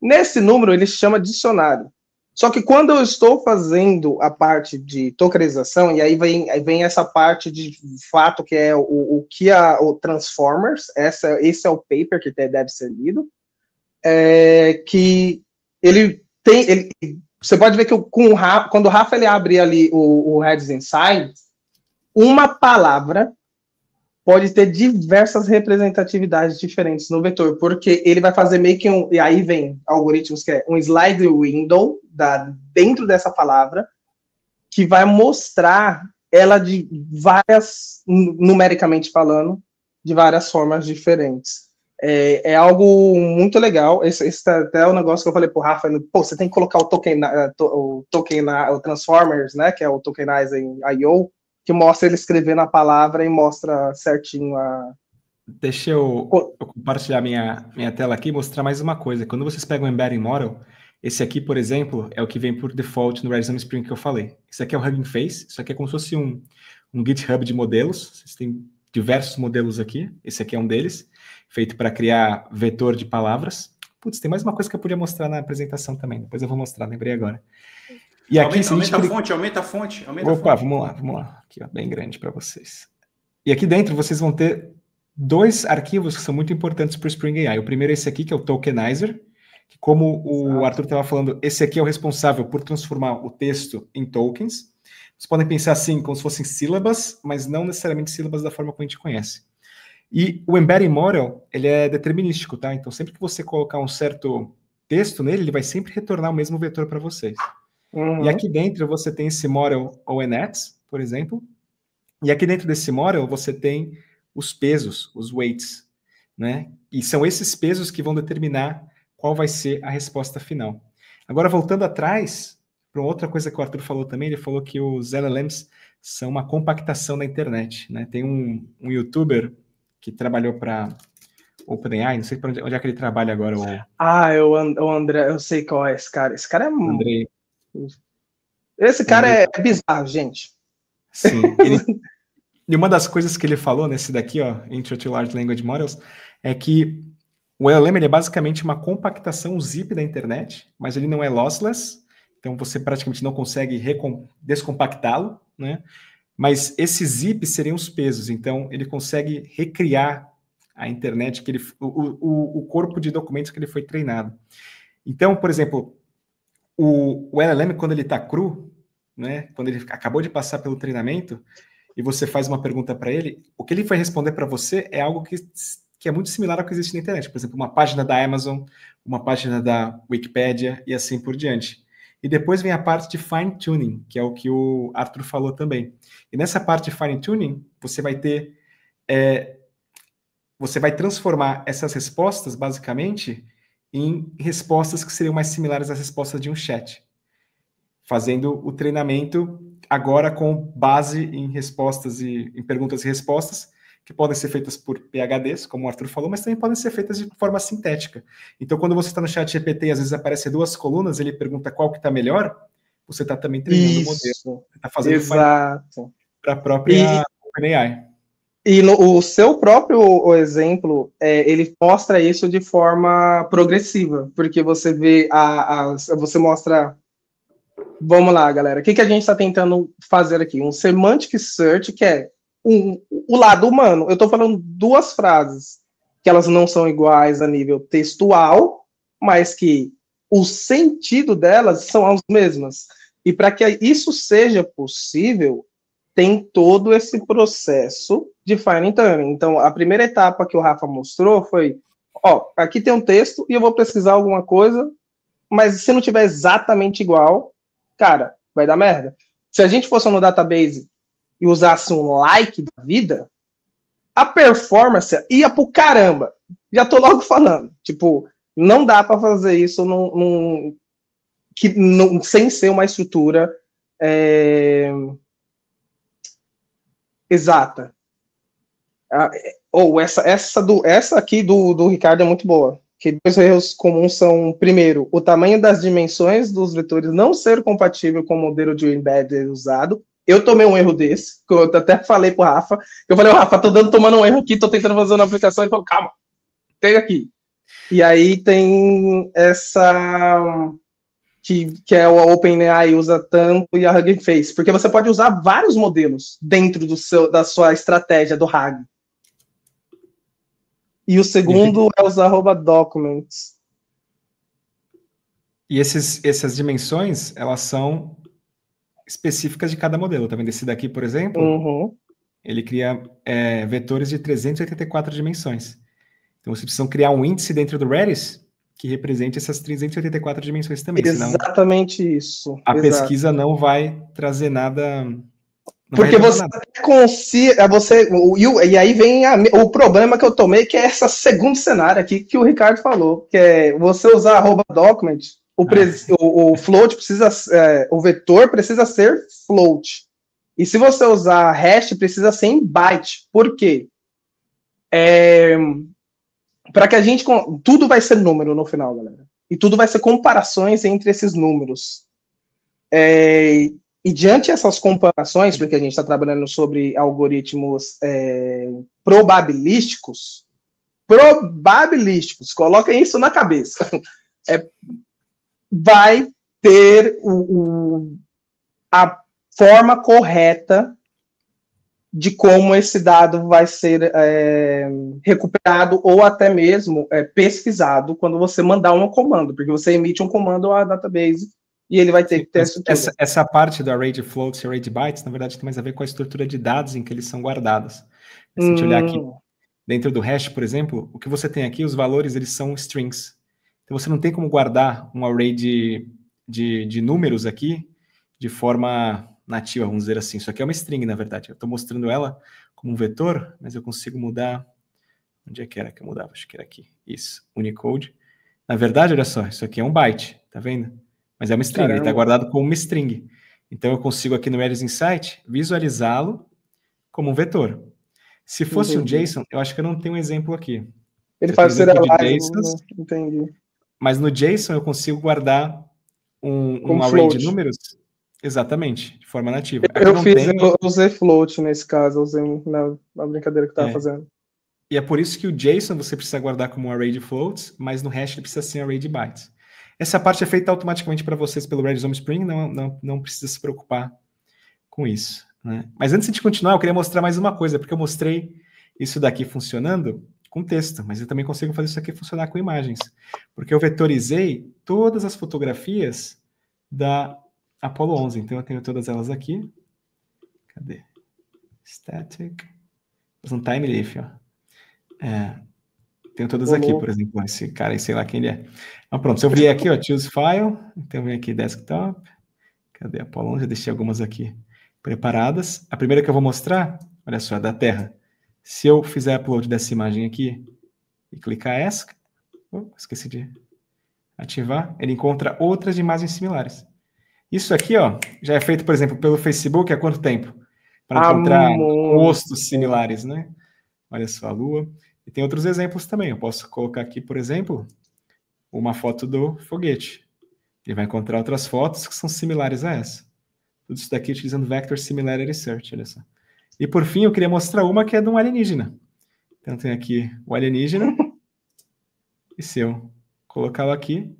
Nesse número ele se chama dicionário. Só que quando eu estou fazendo a parte de tokenização, e aí vem essa parte de fato que é o Transformers, esse é o paper que deve ser lido, que ele tem... você pode ver que quando o Rafa ele abre ali o Heads Inside, uma palavra pode ter diversas representatividades diferentes no vetor, porque ele vai fazer meio que e aí vem algoritmos que é um slide window dentro dessa palavra, que vai mostrar ela de várias, numericamente falando, de várias formas diferentes. É algo muito legal. Esse é até o negócio que eu falei pro Rafa, pô, você tem que colocar o Transformers, né, que é o Tokenizing I.O., que mostra ele escrevendo a palavra e mostra certinho a... Deixa eu compartilhar minha tela aqui e mostrar mais uma coisa. Quando vocês pegam o Embedding Model, esse aqui, por exemplo, é o que vem por default no Redstone Spring que eu falei. Esse aqui é o Hugging Face, isso aqui é como se fosse um GitHub de modelos. Vocês têm diversos modelos aqui, esse aqui é um deles, feito para criar vetor de palavras. Putz, tem mais uma coisa que eu podia mostrar na apresentação também, depois eu vou mostrar, lembrei agora. E aqui, aumenta a fonte. Opa, vamos lá. Aqui, ó, bem grande para vocês. E aqui dentro vocês vão ter dois arquivos que são muito importantes para o Spring AI. O primeiro é esse aqui, que é o Tokenizer, que como o Arthur estava falando, esse aqui é o responsável por transformar o texto em tokens. Vocês podem pensar assim, como se fossem sílabas, mas não necessariamente sílabas da forma como a gente conhece. E o Embedding Model, ele é determinístico, tá? Então, sempre que você colocar um certo texto nele, ele vai sempre retornar o mesmo vetor para vocês. E aqui dentro você tem esse Model ONX, por exemplo, e aqui dentro desse Model você tem os pesos, os weights, né? E são esses pesos que vão determinar qual vai ser a resposta final. Agora, voltando atrás, para outra coisa que o Arthur falou também, ele falou que os LLMs são uma compactação da internet, né? Tem um youtuber que trabalhou para OpenAI, não sei para onde é que ele trabalha agora. O André, eu sei qual é esse cara. Esse cara é Andrei. Esse cara é bizarro, gente. Sim. E uma das coisas que ele falou nesse daqui, ó, Intro to Large Language Models, é que o LLM ele é basicamente uma compactação zip da internet, mas ele não é lossless, então você praticamente não consegue descompactá-lo, né? Mas esses zips seriam os pesos, então ele consegue recriar a internet, o corpo de documentos que ele foi treinado. Então, por exemplo, o LLM, quando ele está cru, né, quando ele acabou de passar pelo treinamento, e você faz uma pergunta para ele, o que ele vai responder para você é algo que é muito similar ao que existe na internet. Por exemplo, uma página da Amazon, uma página da Wikipedia e assim por diante. E depois vem a parte de fine-tuning, que é o que o Arthur falou também. E nessa parte de fine-tuning, você vai ter... você vai transformar essas respostas, basicamente, em respostas que seriam mais similares às respostas de um chat. Fazendo o treinamento agora com base em respostas em perguntas e respostas, que podem ser feitas por PhDs, como o Arthur falou, mas também podem ser feitas de forma sintética. Então, quando você está no chat GPT e às vezes aparecem duas colunas, ele pergunta qual que está melhor, você está também treinando o modelo. Você está fazendo para a própria OpenAI. E o seu próprio exemplo, ele mostra isso de forma progressiva, porque você vê, você mostra... Vamos lá, galera. O que a gente está tentando fazer aqui? Um semantic search, que é o lado humano. Eu estou falando duas frases que elas não são iguais a nível textual, mas que o sentido delas são as mesmas. E para que isso seja possível, tem todo esse processo de fine-tuning. Então, a primeira etapa que o Rafa mostrou foi, aqui tem um texto e eu vou pesquisar alguma coisa, mas se não tiver exatamente igual, cara, vai dar merda. Se a gente fosse no database e usasse um like da vida, a performance ia pro caramba. Já tô logo falando. Tipo, não dá para fazer isso sem ser uma estrutura exata. Essa aqui do Ricardo é muito boa. Que dois erros comuns são, primeiro, o tamanho das dimensões dos vetores não ser compatível com o modelo de embedded usado. Eu tomei um erro desse, que eu até falei pro Rafa. Eu falei, Rafa, tomando um erro aqui, tô tentando fazer uma aplicação. Ele falou, calma, pega aqui. E aí tem essa... Que é o OpenAI usa tanto e a Hugging Face, porque você pode usar vários modelos dentro da sua estratégia do RAG. E o segundo é os @documents. E essas dimensões, elas são específicas de cada modelo. Tá vendo? Esse daqui, por exemplo, ele cria vetores de 384 dimensões. Então, vocês precisam criar um índice dentro do Redis que represente essas 384 dimensões também. Exatamente isso. A pesquisa não vai trazer nada Porque e aí vem o problema que eu tomei, que é esse segundo cenário aqui que o Ricardo falou, que é você usar @document, o float precisa, o vetor precisa ser float. E se você usar hash, precisa ser em byte. Por quê? Para que a gente... Tudo vai ser número no final, galera. E tudo vai ser comparações entre esses números. E diante dessas comparações, porque a gente está trabalhando sobre algoritmos probabilísticos, coloquem isso na cabeça, vai ter a forma correta de como esse dado vai ser recuperado ou até mesmo pesquisado quando você mandar um comando, porque você emite um comando à database e ele vai ter que ter essa parte do array de floats e array de bytes, na verdade, tem mais a ver com a estrutura de dados em que eles são guardados. Se a gente olhar aqui dentro do hash, por exemplo, o que você tem aqui, os valores, eles são strings. Então, você não tem como guardar um array de números aqui de forma nativa, vamos dizer assim. Isso aqui é uma string, na verdade. Eu estou mostrando ela como um vetor, mas eu consigo mudar... Onde é que era que eu mudava? Acho que era aqui. Isso, Unicode. Na verdade, olha só, isso aqui é um byte, tá vendo? Mas é uma string, ele está guardado como uma string. Então, eu consigo aqui no Redis Insight visualizá-lo como um vetor. Se fosse um JSON, eu acho que eu não tenho um exemplo aqui. Ele faz serialize, entendi. Mas no JSON eu consigo guardar um array de números, exatamente, de forma nativa. Eu usei float nesse caso, eu usei na brincadeira que eu estava fazendo. E é por isso que o JSON você precisa guardar como um array de floats, mas no hash ele precisa ser um array de bytes. Essa parte é feita automaticamente para vocês pelo Redis Home Spring, não precisa se preocupar com isso, né? Mas antes de continuar, eu queria mostrar mais uma coisa, porque eu mostrei isso daqui funcionando com texto, mas eu também consigo fazer isso aqui funcionar com imagens, porque eu vetorizei todas as fotografias da Apollo 11, então eu tenho todas elas aqui. Cadê? Static. Um time diff, ó. Tenho todas aqui, por exemplo, esse cara aí, sei lá quem ele é. Então, pronto, se eu vier aqui, ó, choose file, então eu venho aqui desktop, cadê a Apollo 11? Já deixei algumas aqui preparadas. A primeira que eu vou mostrar, olha só, é da Terra. Se eu fizer upload dessa imagem aqui e clicar essa, esqueci de ativar, ele encontra outras imagens similares. Isso aqui, ó, já é feito, por exemplo, pelo Facebook há quanto tempo? Para encontrar rostos similares, né? Olha só a Lua. E tem outros exemplos também. Eu posso colocar aqui, por exemplo, uma foto do foguete. Ele vai encontrar outras fotos que são similares a essa. Tudo isso daqui utilizando Vector Similarity Search, olha só. E por fim, eu queria mostrar uma que é de um alienígena. Então tem aqui o alienígena. E se eu colocá-lo aqui,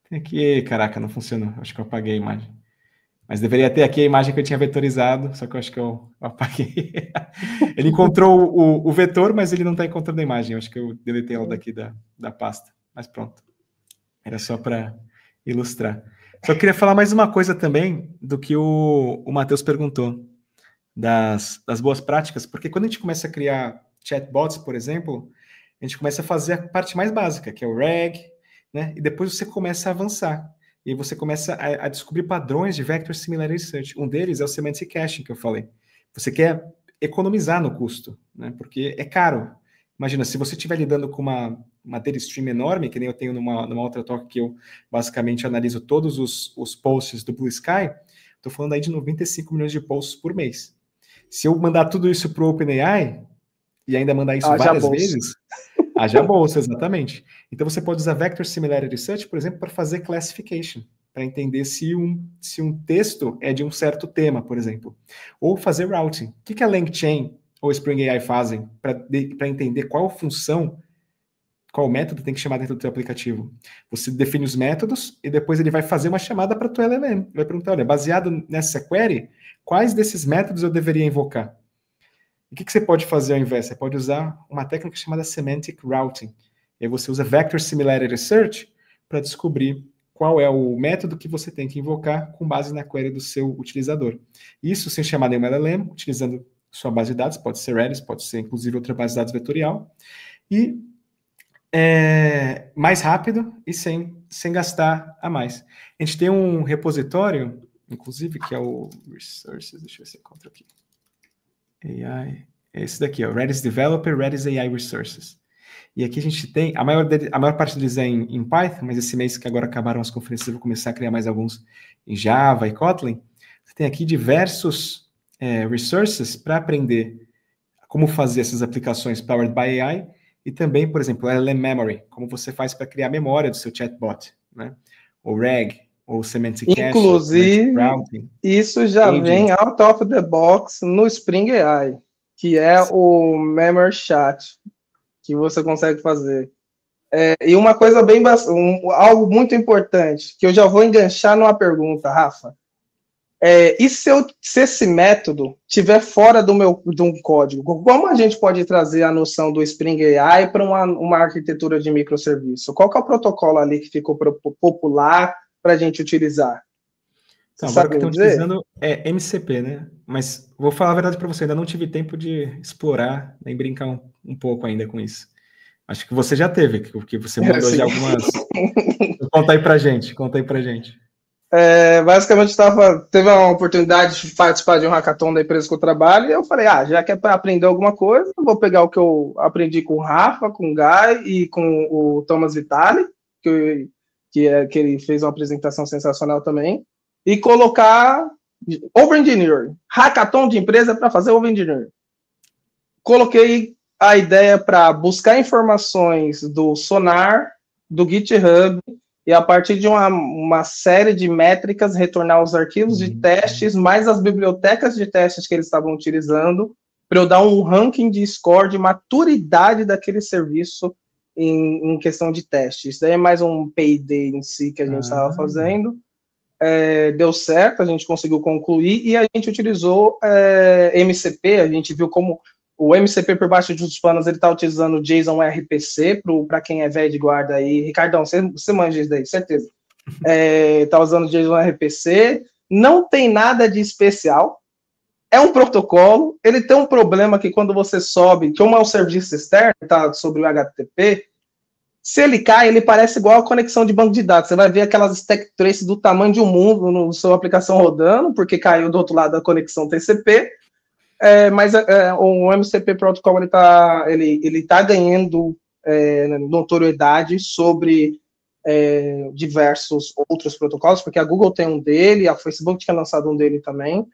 tem aqui... Caraca, não funcionou. Acho que eu apaguei a imagem. Mas deveria ter aqui a imagem que eu tinha vetorizado, só que eu acho que eu apaguei. Ele encontrou o vetor, mas ele não está encontrando a imagem. Eu acho que eu deletei ela daqui da pasta. Mas pronto. Era só para ilustrar. Só queria falar mais uma coisa também do que o Matheus perguntou, das boas práticas, porque quando a gente começa a criar chatbots, por exemplo, a gente começa a fazer a parte mais básica, que é o RAG, né? E depois você começa a avançar. E você começa a descobrir padrões de Vector Similarity Search. Um deles é o Semantic Caching, que eu falei. Você quer economizar no custo, né? Porque é caro. Imagina, se você estiver lidando com uma data stream enorme, que nem eu tenho numa outra talk que eu basicamente analiso todos os posts do Blue Sky, estou falando aí de 95 milhões de posts por mês. Se eu mandar tudo isso para o OpenAI e ainda mandar isso várias vezes, haja bolsa, exatamente. Então você pode usar Vector Similarity Search, por exemplo, para fazer classification, para entender se um texto é de um certo tema, por exemplo. Ou fazer routing. O que a LangChain ou Spring AI fazem para entender qual função, qual método tem que chamar dentro do teu aplicativo? Você define os métodos e depois ele vai fazer uma chamada para a tua LLM. Vai perguntar, olha, baseado nessa query, quais desses métodos eu deveria invocar? O que você pode fazer ao invés? Você pode usar uma técnica chamada Semantic Routing. E aí você usa Vector Similarity Search para descobrir qual é o método que você tem que invocar com base na query do seu utilizador. Isso sem chamar nenhuma LLM, utilizando sua base de dados, pode ser Redis, pode ser inclusive outra base de dados vetorial, e mais rápido e sem gastar a mais. A gente tem um repositório inclusive, que é o Resources, deixa eu ver se eu encontro aqui. AI, é esse daqui, ó, Redis Developer, Redis AI Resources. E aqui a gente tem, a maior parte deles é em Python, mas esse mês que agora acabaram as conferências, eu vou começar a criar mais alguns em Java e Kotlin. Você tem aqui diversos resources para aprender como fazer essas aplicações powered by AI e também, por exemplo, LLM Memory, como você faz para criar a memória do seu chatbot, né? Ou RAG, ou Semantic Cache, Inclusive, Routing. Isso já vem out of the box no Spring AI, que é o Memory Chat, que você consegue fazer. E uma coisa algo muito importante, que eu já vou enganchar numa pergunta, Rafa. E se esse método estiver fora de um código, como a gente pode trazer a noção do Spring AI para uma arquitetura de microserviço? Qual que é o protocolo ali que ficou popular para a gente utilizar? Então, agora o que estão utilizando é MCP, né? Mas vou falar a verdade para você, ainda não tive tempo de explorar, nem brincar um pouco ainda com isso. Acho que você já teve, porque você mandou já algumas... Conta aí pra gente. Basicamente, teve uma oportunidade de participar de um hackathon da empresa que eu trabalho, e eu falei, já que é para aprender alguma coisa, vou pegar o que eu aprendi com o Rafa, com o Guy e com o Thomas Vitale, que ele fez uma apresentação sensacional também, e colocar Over-Engineering, hackathon de empresa para fazer Over-Engineering. Coloquei a ideia para buscar informações do Sonar, do GitHub, e a partir de uma série de métricas, retornar os arquivos de testes, mais as bibliotecas de testes que eles estavam utilizando, para eu dar um ranking de score de maturidade daquele serviço em questão de testes. Isso daí é mais um P&D em si que a gente estava fazendo. Deu certo, a gente conseguiu concluir, e a gente utilizou MCP, a gente viu como o MCP por baixo dos panos, ele está utilizando o JSON RPC, para quem é velho de guarda aí. Ricardão, você manja isso daí, certeza. Está usando o JSON RPC, não tem nada de especial, é um protocolo, ele tem um problema que quando você sobe, como é um serviço externo, está sobre o HTTP, se ele cai, ele parece igual a conexão de banco de dados. Você vai ver aquelas stack traces do tamanho de um mundo na sua aplicação rodando, porque caiu do outro lado da conexão TCP, mas o MCP Protocol ele tá ganhando notoriedade sobre diversos outros protocolos, porque a Google tem um dele, a Facebook tinha lançado um dele também.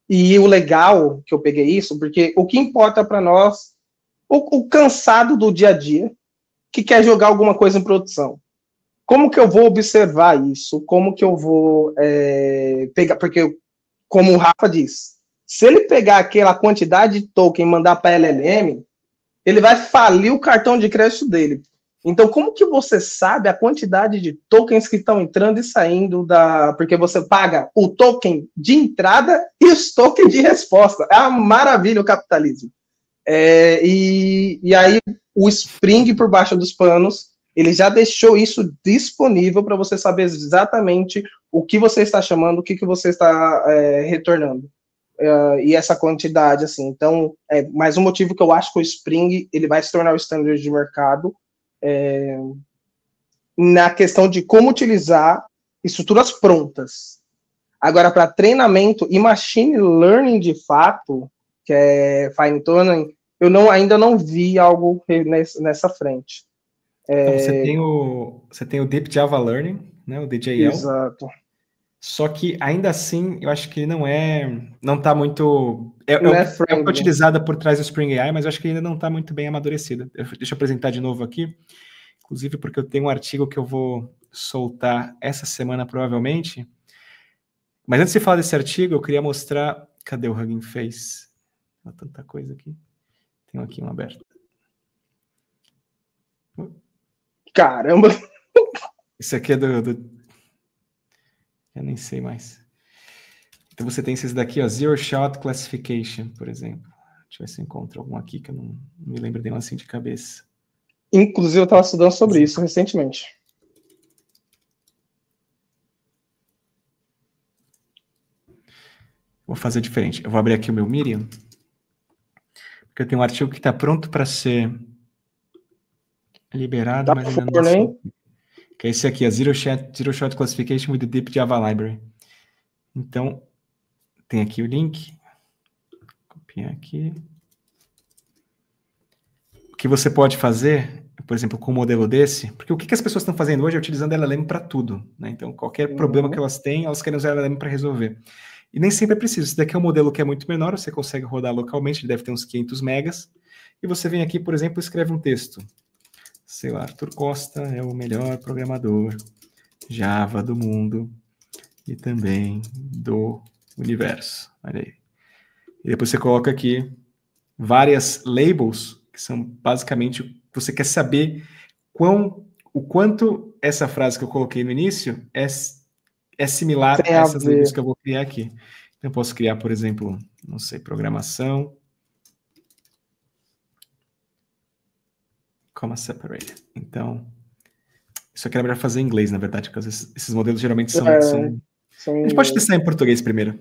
E o legal que eu peguei isso, porque o que importa para nós, o cansado do dia a dia, que quer jogar alguma coisa em produção. Como que eu vou observar isso? Como que eu vou pegar? Porque como o Rafa diz, se ele pegar aquela quantidade de token e mandar para a LLM, ele vai falir o cartão de crédito dele. Então, como que você sabe a quantidade de tokens que estão entrando e saindo porque você paga o token de entrada e os tokens de resposta. É uma maravilha o capitalismo. E aí, o Spring por baixo dos panos, ele já deixou isso disponível para você saber exatamente o que você está chamando, o que você está retornando. E essa quantidade, assim. Então, mais um motivo que eu acho que o Spring ele vai se tornar o standard de mercado na questão de como utilizar estruturas prontas. Agora, para treinamento e machine learning de fato, que é fine tuning, eu ainda não vi algo nessa frente. Então, você tem o Deep Java Learning, né, o DJL. Exato. Só que ainda assim, eu acho que não está muito... É utilizada por trás do Spring AI, mas eu acho que ainda não está muito bem amadurecida. Deixa eu apresentar de novo aqui, inclusive porque eu tenho um artigo que eu vou soltar essa semana, provavelmente. Mas antes de falar desse artigo, eu queria mostrar... Cadê o Hugging Face? Há tanta coisa aqui. Tenho aqui um aberto. Caramba! Isso aqui é eu nem sei mais. Então você tem esses daqui, ó, Zero Shot Classification, por exemplo. Deixa eu ver se eu encontro algum aqui que eu não me lembro de um assim de cabeça. Inclusive, eu estava estudando sobre isso recentemente. Vou fazer diferente. Eu vou abrir aqui o meu Medium, porque eu tenho um artigo que está pronto para ser liberado, mas ainda não sei. Que é esse aqui, a Zero Shot Classification with the Deep Java Library. Então, tem aqui o link. Copiar aqui. O que você pode fazer, por exemplo, com um modelo desse, porque o que as pessoas estão fazendo hoje é utilizando LLM para tudo, né? Então, qualquer problema que elas têm, elas querem usar LLM para resolver. E nem sempre é preciso. Esse daqui é um modelo que é muito menor, você consegue rodar localmente, ele deve ter uns 500 megas, e você vem aqui, por exemplo, e escreve um texto. Sei lá, Arthur Costa é o melhor programador Java do mundo e também do universo. Olha aí. E depois você coloca aqui várias labels, que são basicamente, você quer saber o quanto essa frase que eu coloquei no início é similar a essas labels que eu vou criar aqui. Então, eu posso criar, por exemplo, não sei, programação, comma separated. Então, isso aqui era melhor fazer em inglês, na verdade, porque esses modelos geralmente são... A gente pode testar em português primeiro.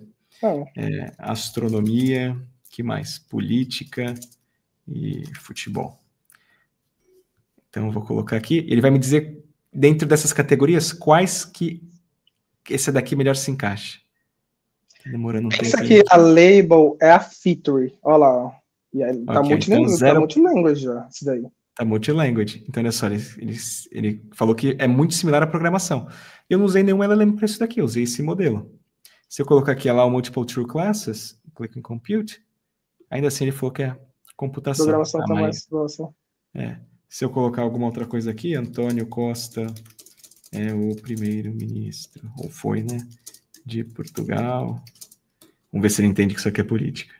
Astronomia, que mais? Política e futebol. Então, eu vou colocar aqui. Ele vai me dizer, dentro dessas categorias, quais que esse daqui melhor se encaixa. Demorando um tempo. Essa aqui, a label, é a feature. Olha lá. Ó. E aí, tá multilanguage já, isso daí. Tá multilanguage. Então, olha só, ele falou que é muito similar à programação. Eu não usei nenhum LLM para isso daqui, eu usei esse modelo. Se eu colocar aqui allow multiple true classes, clico em compute, ainda assim ele falou que é computação. Programação tá mais próxima. Se eu colocar alguma outra coisa aqui, Antônio Costa é o primeiro-ministro, ou foi, né, de Portugal. Vamos ver se ele entende que isso aqui é política.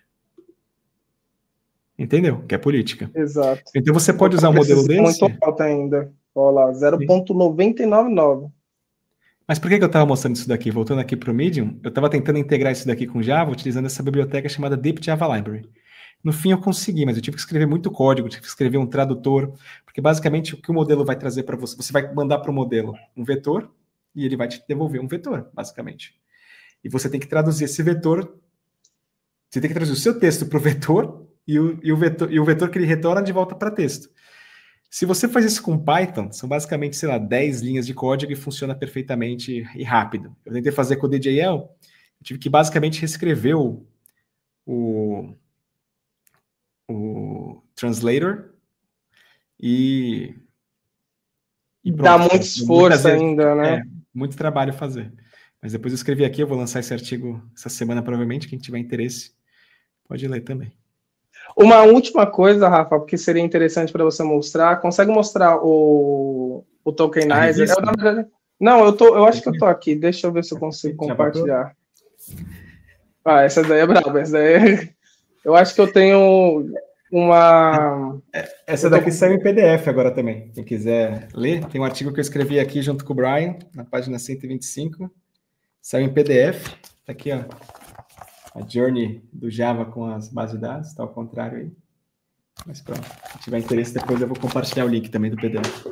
Entendeu? Que é política. Exato. Então você pode usar um modelo desse... Muito alto ainda. Olha lá, 0.999. Mas por que eu estava mostrando isso daqui? Voltando aqui para o Medium, eu estava tentando integrar isso daqui com Java, utilizando essa biblioteca chamada Deep Java Library. No fim eu consegui, mas eu tive que escrever muito código, tive que escrever um tradutor, porque basicamente o que o modelo vai trazer para você, você vai mandar para o modelo um vetor e ele vai te devolver um vetor, basicamente. E você tem que traduzir esse vetor, você tem que traduzir o seu texto para o vetor e o vetor que ele retorna de volta para texto. Se você faz isso com Python, são basicamente, sei lá, 10 linhas de código e funciona perfeitamente e rápido. Eu tentei fazer com o DJL, eu tive que basicamente reescrever o translator e pronto. Dá muito esforço ainda, né? Muito trabalho fazer. Mas depois eu escrevi aqui, eu vou lançar esse artigo essa semana, provavelmente, quem tiver interesse pode ler também. Uma última coisa, Rafa, porque seria interessante para você mostrar. Consegue mostrar o tokenizer? Não, eu acho que eu tô aqui. Deixa eu ver se eu consigo compartilhar. Essa daí é braba. Essa daí eu acho que eu tenho uma... Essa daqui saiu em PDF agora também. Quem quiser ler, tem um artigo que eu escrevi aqui junto com o Brian, na página 125. Saiu em PDF. Tá aqui, ó. A journey do Java com as bases de dados, está ao contrário aí. Mas pronto, se tiver interesse, depois eu vou compartilhar o link também do PDF.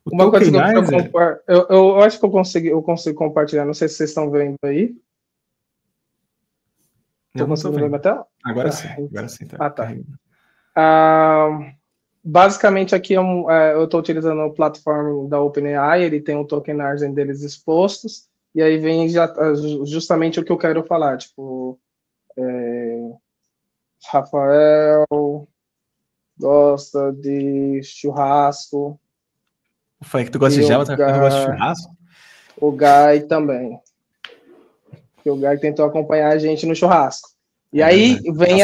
Uma coisa que eu acho que eu consigo compartilhar, não sei se vocês estão vendo aí. Estou conseguindo ver na tela? Agora sim, tá. Basicamente aqui eu estou utilizando o platform da OpenAI, ele tem um tokenizer deles expostos. E aí vem justamente o que eu quero falar, tipo, Rafael gosta de churrasco. Foi que tu gosta de Java, tu gosta de churrasco? O Guy também. Porque o Guy tentou acompanhar a gente no churrasco. E aí vem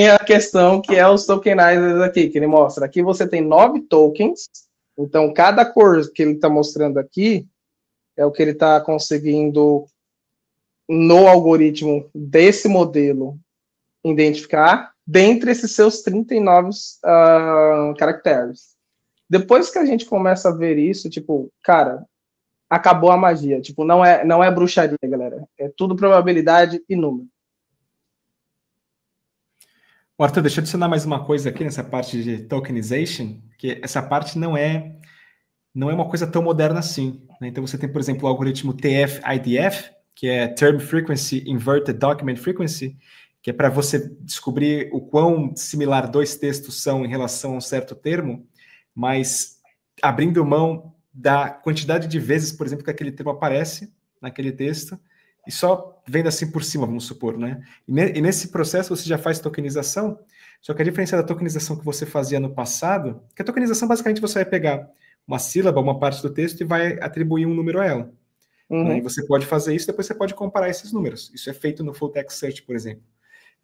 a questão que é os tokenizers aqui, que ele mostra. Aqui você tem 9 tokens. Então, cada cor que ele está mostrando aqui é o que ele está conseguindo, no algoritmo desse modelo, identificar dentre esses seus 39 caracteres. Depois que a gente começa a ver isso, tipo, cara, acabou a magia. Tipo, não é bruxaria, galera. É tudo probabilidade e número. Arthur, deixa eu adicionar mais uma coisa aqui nessa parte de tokenization, que essa parte não é uma coisa tão moderna assim. Né? Então, você tem, por exemplo, o algoritmo TF-IDF, que é Term Frequency Inverted Document Frequency, que é para você descobrir o quão similar dois textos são em relação a um certo termo, mas abrindo mão da quantidade de vezes, por exemplo, que aquele termo aparece naquele texto, e só vendo assim por cima, vamos supor, né? E nesse processo você já faz tokenização, só que a diferença da tokenização que você fazia no passado, que a tokenização basicamente você vai pegar uma sílaba, uma parte do texto e vai atribuir um número a ela. Né? E você pode fazer isso, depois você pode comparar esses números. Isso é feito no Full Text Search, por exemplo.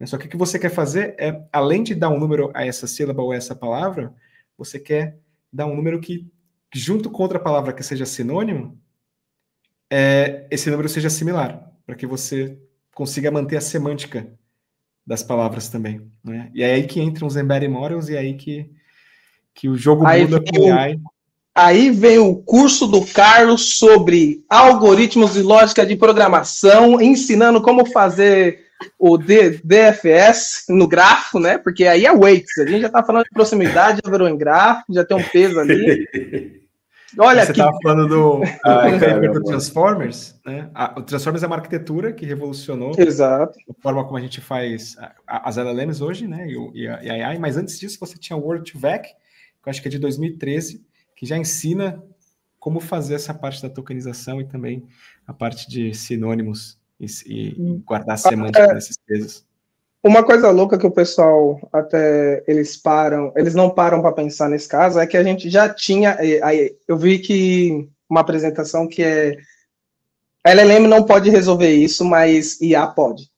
Só que o que você quer fazer é, além de dar um número a essa sílaba ou a essa palavra, você quer dar um número que, junto com outra palavra que seja sinônimo, esse número seja similar, para que você consiga manter a semântica das palavras também. Né? E é aí que entram os embedding models e é aí que o jogo muda com o AI. Aí vem o curso do Carlos sobre algoritmos de lógica de programação, ensinando como fazer o DFS no grafo, né? Porque aí é weights. A gente já está falando de proximidade, já virou em grafo, já tem um peso ali. Olha você aqui. Você estava falando do Transformers, né? O Transformers é uma arquitetura que revolucionou Exato. a forma como a gente faz as LLMs hoje, né? E a AI, mas antes disso você tinha o Word2Vec, que eu acho que é de 2013, que já ensina como fazer essa parte da tokenização e também a parte de sinônimos e guardar a semântica desses pesos. Uma coisa louca que o pessoal até eles não param para pensar nesse caso, é que a gente já tinha, eu vi que uma apresentação que a LLM não pode resolver isso, mas IA pode.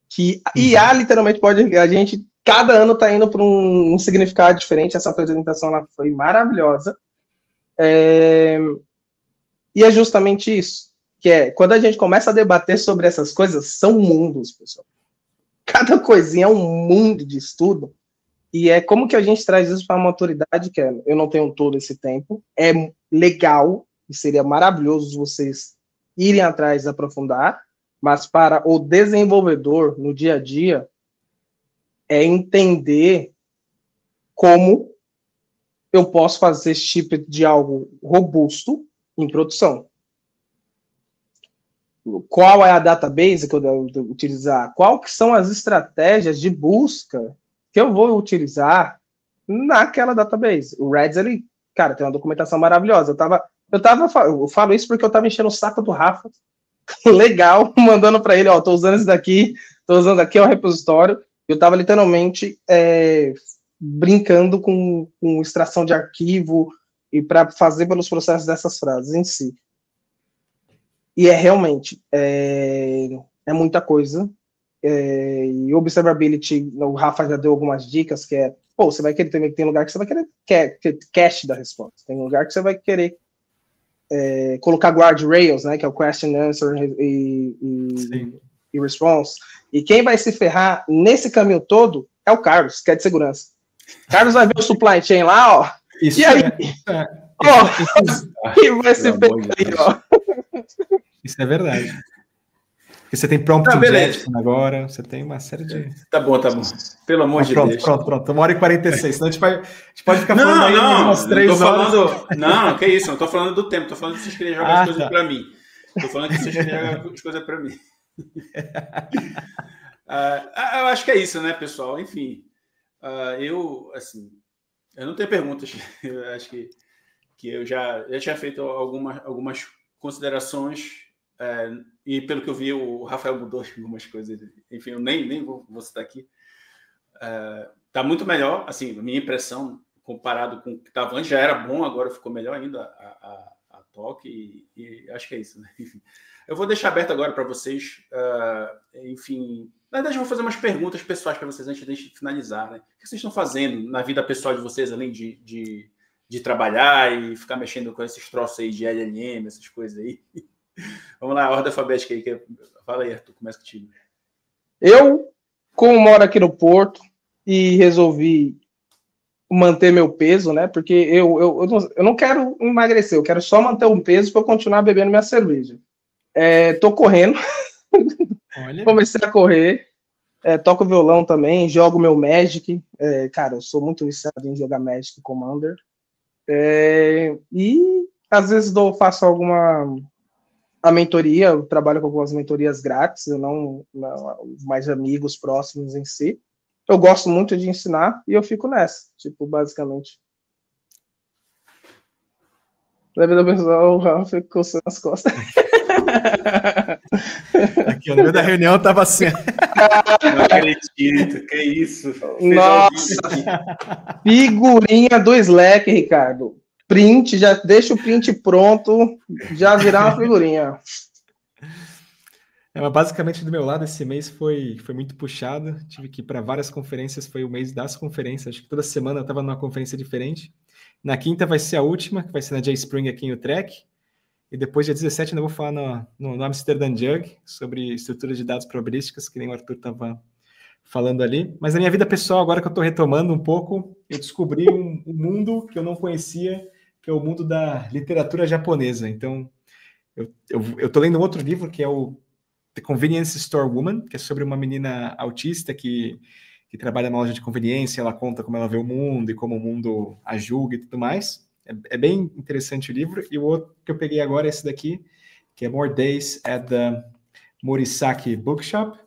Que IA literalmente pode, a gente cada ano está indo para um significado diferente. Essa apresentação lá foi maravilhosa. E é justamente isso, que quando a gente começa a debater sobre essas coisas, são mundos, pessoal. Cada coisinha é um mundo de estudo, e é como que a gente traz isso para a maturidade, que eu não tenho todo esse tempo, é legal, e seria maravilhoso vocês irem atrás, aprofundar, mas para o desenvolvedor, no dia a dia, é entender como eu posso fazer esse tipo de algo robusto em produção. Qual é a database que eu devo utilizar? Qual que são as estratégias de busca que eu vou utilizar naquela database? O Reds, ele, cara, tem uma documentação maravilhosa. Eu falo isso porque eu estava enchendo o saco do Rafa, legal, mandando para ele, tô usando isso daqui, tô usando aqui o repositório. Eu estava literalmente brincando com extração de arquivo e para fazer pelos processos dessas frases em si. E realmente, é muita coisa. E observability, o Rafa já deu algumas dicas, que você vai querer também, tem lugar que você vai querer cache da resposta. Tem lugar que você vai querer colocar guardrails, né, que é o question, answer e response. E quem vai se ferrar nesse caminho todo é o Carlos, que é de segurança. Carlos vai ver o supply chain lá, ó. Isso e aí, e vai se ferrar ali, ó. Isso é verdade. Porque você tem prompt injection agora, você tem uma série de... Tá bom. Pelo amor de Deus. Pronto. 1h46. Senão a gente pode ficar falando aí umas 3 horas. Não, que isso. Não tô falando do tempo. Tô falando que vocês querem jogar as coisas pra mim. Tô falando que vocês querem jogar as coisas pra mim. Eu acho que é isso, né, pessoal? Enfim. Eu não tenho perguntas. Eu acho que eu já tinha feito algumas considerações, e pelo que eu vi, o Rafael mudou algumas coisas. Enfim, eu nem vou citar aqui. Está muito melhor, assim, a minha impressão, comparado com o que estava antes, já era bom, agora ficou melhor ainda a toque, e acho que é isso, né? Enfim, eu vou deixar aberto agora para vocês, enfim, na verdade eu vou fazer umas perguntas pessoais para vocês antes de finalizar, né? O que vocês estão fazendo na vida pessoal de vocês, além de trabalhar e ficar mexendo com esses troços aí de LLM, essas coisas aí? Vamos lá, a ordem alfabética aí. Fala aí, Arthur, começa contigo. Eu, como moro aqui no Porto e resolvi manter meu peso, né? Porque eu não quero emagrecer, eu quero só manter um peso para eu continuar bebendo minha cerveja. Tô correndo. Olha. Comecei a correr. Toco violão também, jogo meu Magic. Cara, eu sou muito viciado em jogar Magic Commander. E às vezes faço a mentoria, eu trabalho com algumas mentorias grátis, eu não mais amigos próximos em si. Eu gosto muito de ensinar e eu fico nessa, basicamente. Na vida pessoal, o Ralf coçando as costas. Aqui, no meio da reunião, tava assim. Não acredito, que isso. Nossa, figurinha do Slack, Ricardo. Print, já deixa o print pronto, já virar uma figurinha. Mas basicamente, do meu lado, esse mês foi muito puxado. Tive que ir para várias conferências, foi o mês das conferências. Acho que toda semana eu estava numa conferência diferente. Na quinta vai ser a última, que vai ser na JSpring aqui em Utrecht. E depois, dia 17, ainda vou falar no Amsterdam Jug sobre estrutura de dados probabilísticas, que nem o Arthur estava falando ali. Mas na minha vida pessoal, agora que eu estou retomando um pouco, eu descobri um mundo que eu não conhecia, que é o mundo da literatura japonesa. Então, eu estou lendo um outro livro, que é o The Convenience Store Woman, que é sobre uma menina autista que trabalha numa loja de conveniência, ela conta como ela vê o mundo e como o mundo a julga e tudo mais. É bem interessante o livro. E o outro que eu peguei agora é esse daqui, que é More Days at the Morisaki Bookshop,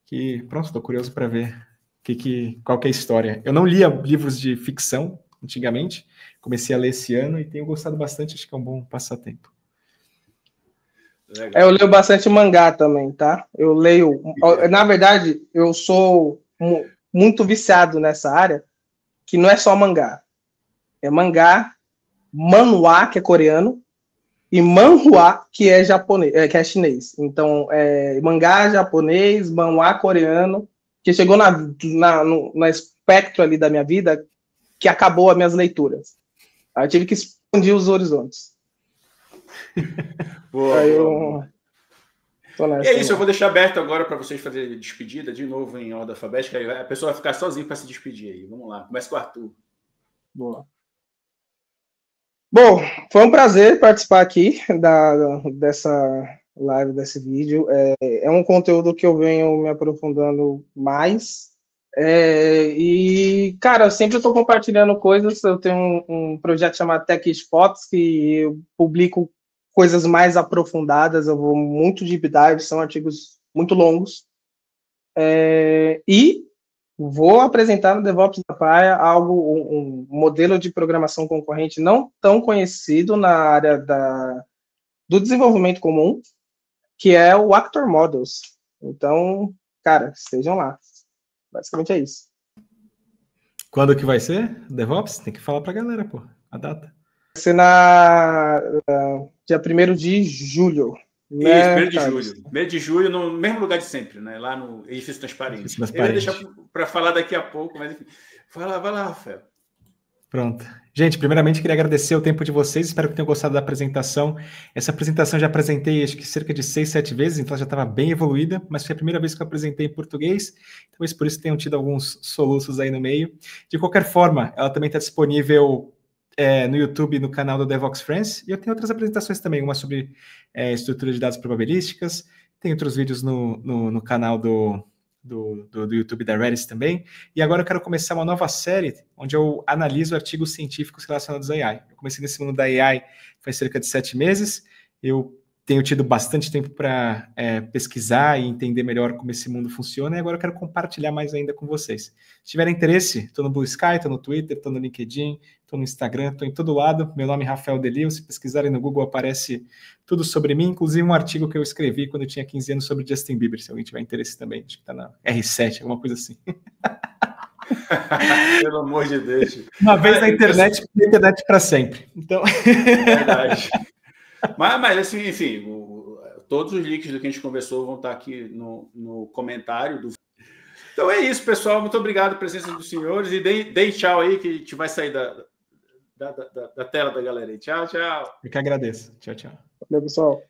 que, pronto, estou curioso para ver qual que é a história. Eu não lia livros de ficção antigamente, comecei a ler esse ano e tenho gostado bastante, acho que é um bom passatempo. Eu leio bastante mangá também, tá? Eu leio... Na verdade, eu sou muito viciado nessa área, que não é só mangá. É mangá, manhwa, que é coreano, e manhwa, que é japonês, que é chinês. Então, mangá japonês, manhwa coreano, que chegou no espectro ali da minha vida, que acabou as minhas leituras. Aí eu tive que expandir os horizontes. Boa, aí boa. E é isso, eu vou deixar aberto agora para vocês fazerem despedida, de novo em ordem alfabética. Aí a pessoa vai ficar sozinha para se despedir aí. Vamos lá, começa com o Arthur. Boa. Bom, foi um prazer participar aqui dessa live, desse vídeo. É um conteúdo que eu venho me aprofundando mais. E, cara, eu sempre estou compartilhando coisas. Eu tenho um projeto chamado Tech Spots, que eu publico coisas mais aprofundadas, eu vou muito deep dive, são artigos muito longos. E vou apresentar no DevOps da Praia um modelo de programação concorrente não tão conhecido na área do desenvolvimento comum, que é o Actor Models. Então, cara, estejam lá. Basicamente é isso. Quando que vai ser? DevOps? Tem que falar pra galera, pô, a data. Vai ser dia 1º de julho. Né, isso, 1º de julho. 1º de julho, no mesmo lugar de sempre, né? Lá no Edifício Transparente. Eu ia deixar para falar daqui a pouco, mas enfim. Vai lá, Rafael. Pronto. Gente, primeiramente queria agradecer o tempo de vocês, espero que tenham gostado da apresentação. Essa apresentação já apresentei acho que cerca de 6, 7 vezes, então ela já estava bem evoluída, mas foi a primeira vez que eu apresentei em português, talvez por isso tenham tido alguns soluços aí no meio. De qualquer forma, ela também está disponível no YouTube, no canal do Devoxx France, e eu tenho outras apresentações também, uma sobre estrutura de dados probabilísticas, tem outros vídeos no canal do YouTube da Redis também, e agora eu quero começar uma nova série, onde eu analiso artigos científicos relacionados à AI. Eu comecei nesse mundo da AI faz cerca de 7 meses, eu tenho tido bastante tempo para pesquisar e entender melhor como esse mundo funciona, e agora eu quero compartilhar mais ainda com vocês. Se tiverem interesse, estou no Blue Sky, estou no Twitter, estou no LinkedIn, estou no Instagram, estou em todo lado. Meu nome é Rafael Delio, se pesquisarem no Google aparece tudo sobre mim, inclusive um artigo que eu escrevi quando eu tinha 15 anos sobre Justin Bieber, se alguém tiver interesse também, acho que está na R7, alguma coisa assim. Pelo amor de Deus. Uma vez na internet para sempre. Então... Verdade. Mas assim, enfim, todos os links do que a gente conversou vão estar aqui no comentário do. Então é isso, pessoal. Muito obrigado pela presença dos senhores. E dei tchau aí, que a gente vai sair da tela da galera aí. Tchau, tchau. Eu que agradeço. Tchau, tchau. Valeu, pessoal.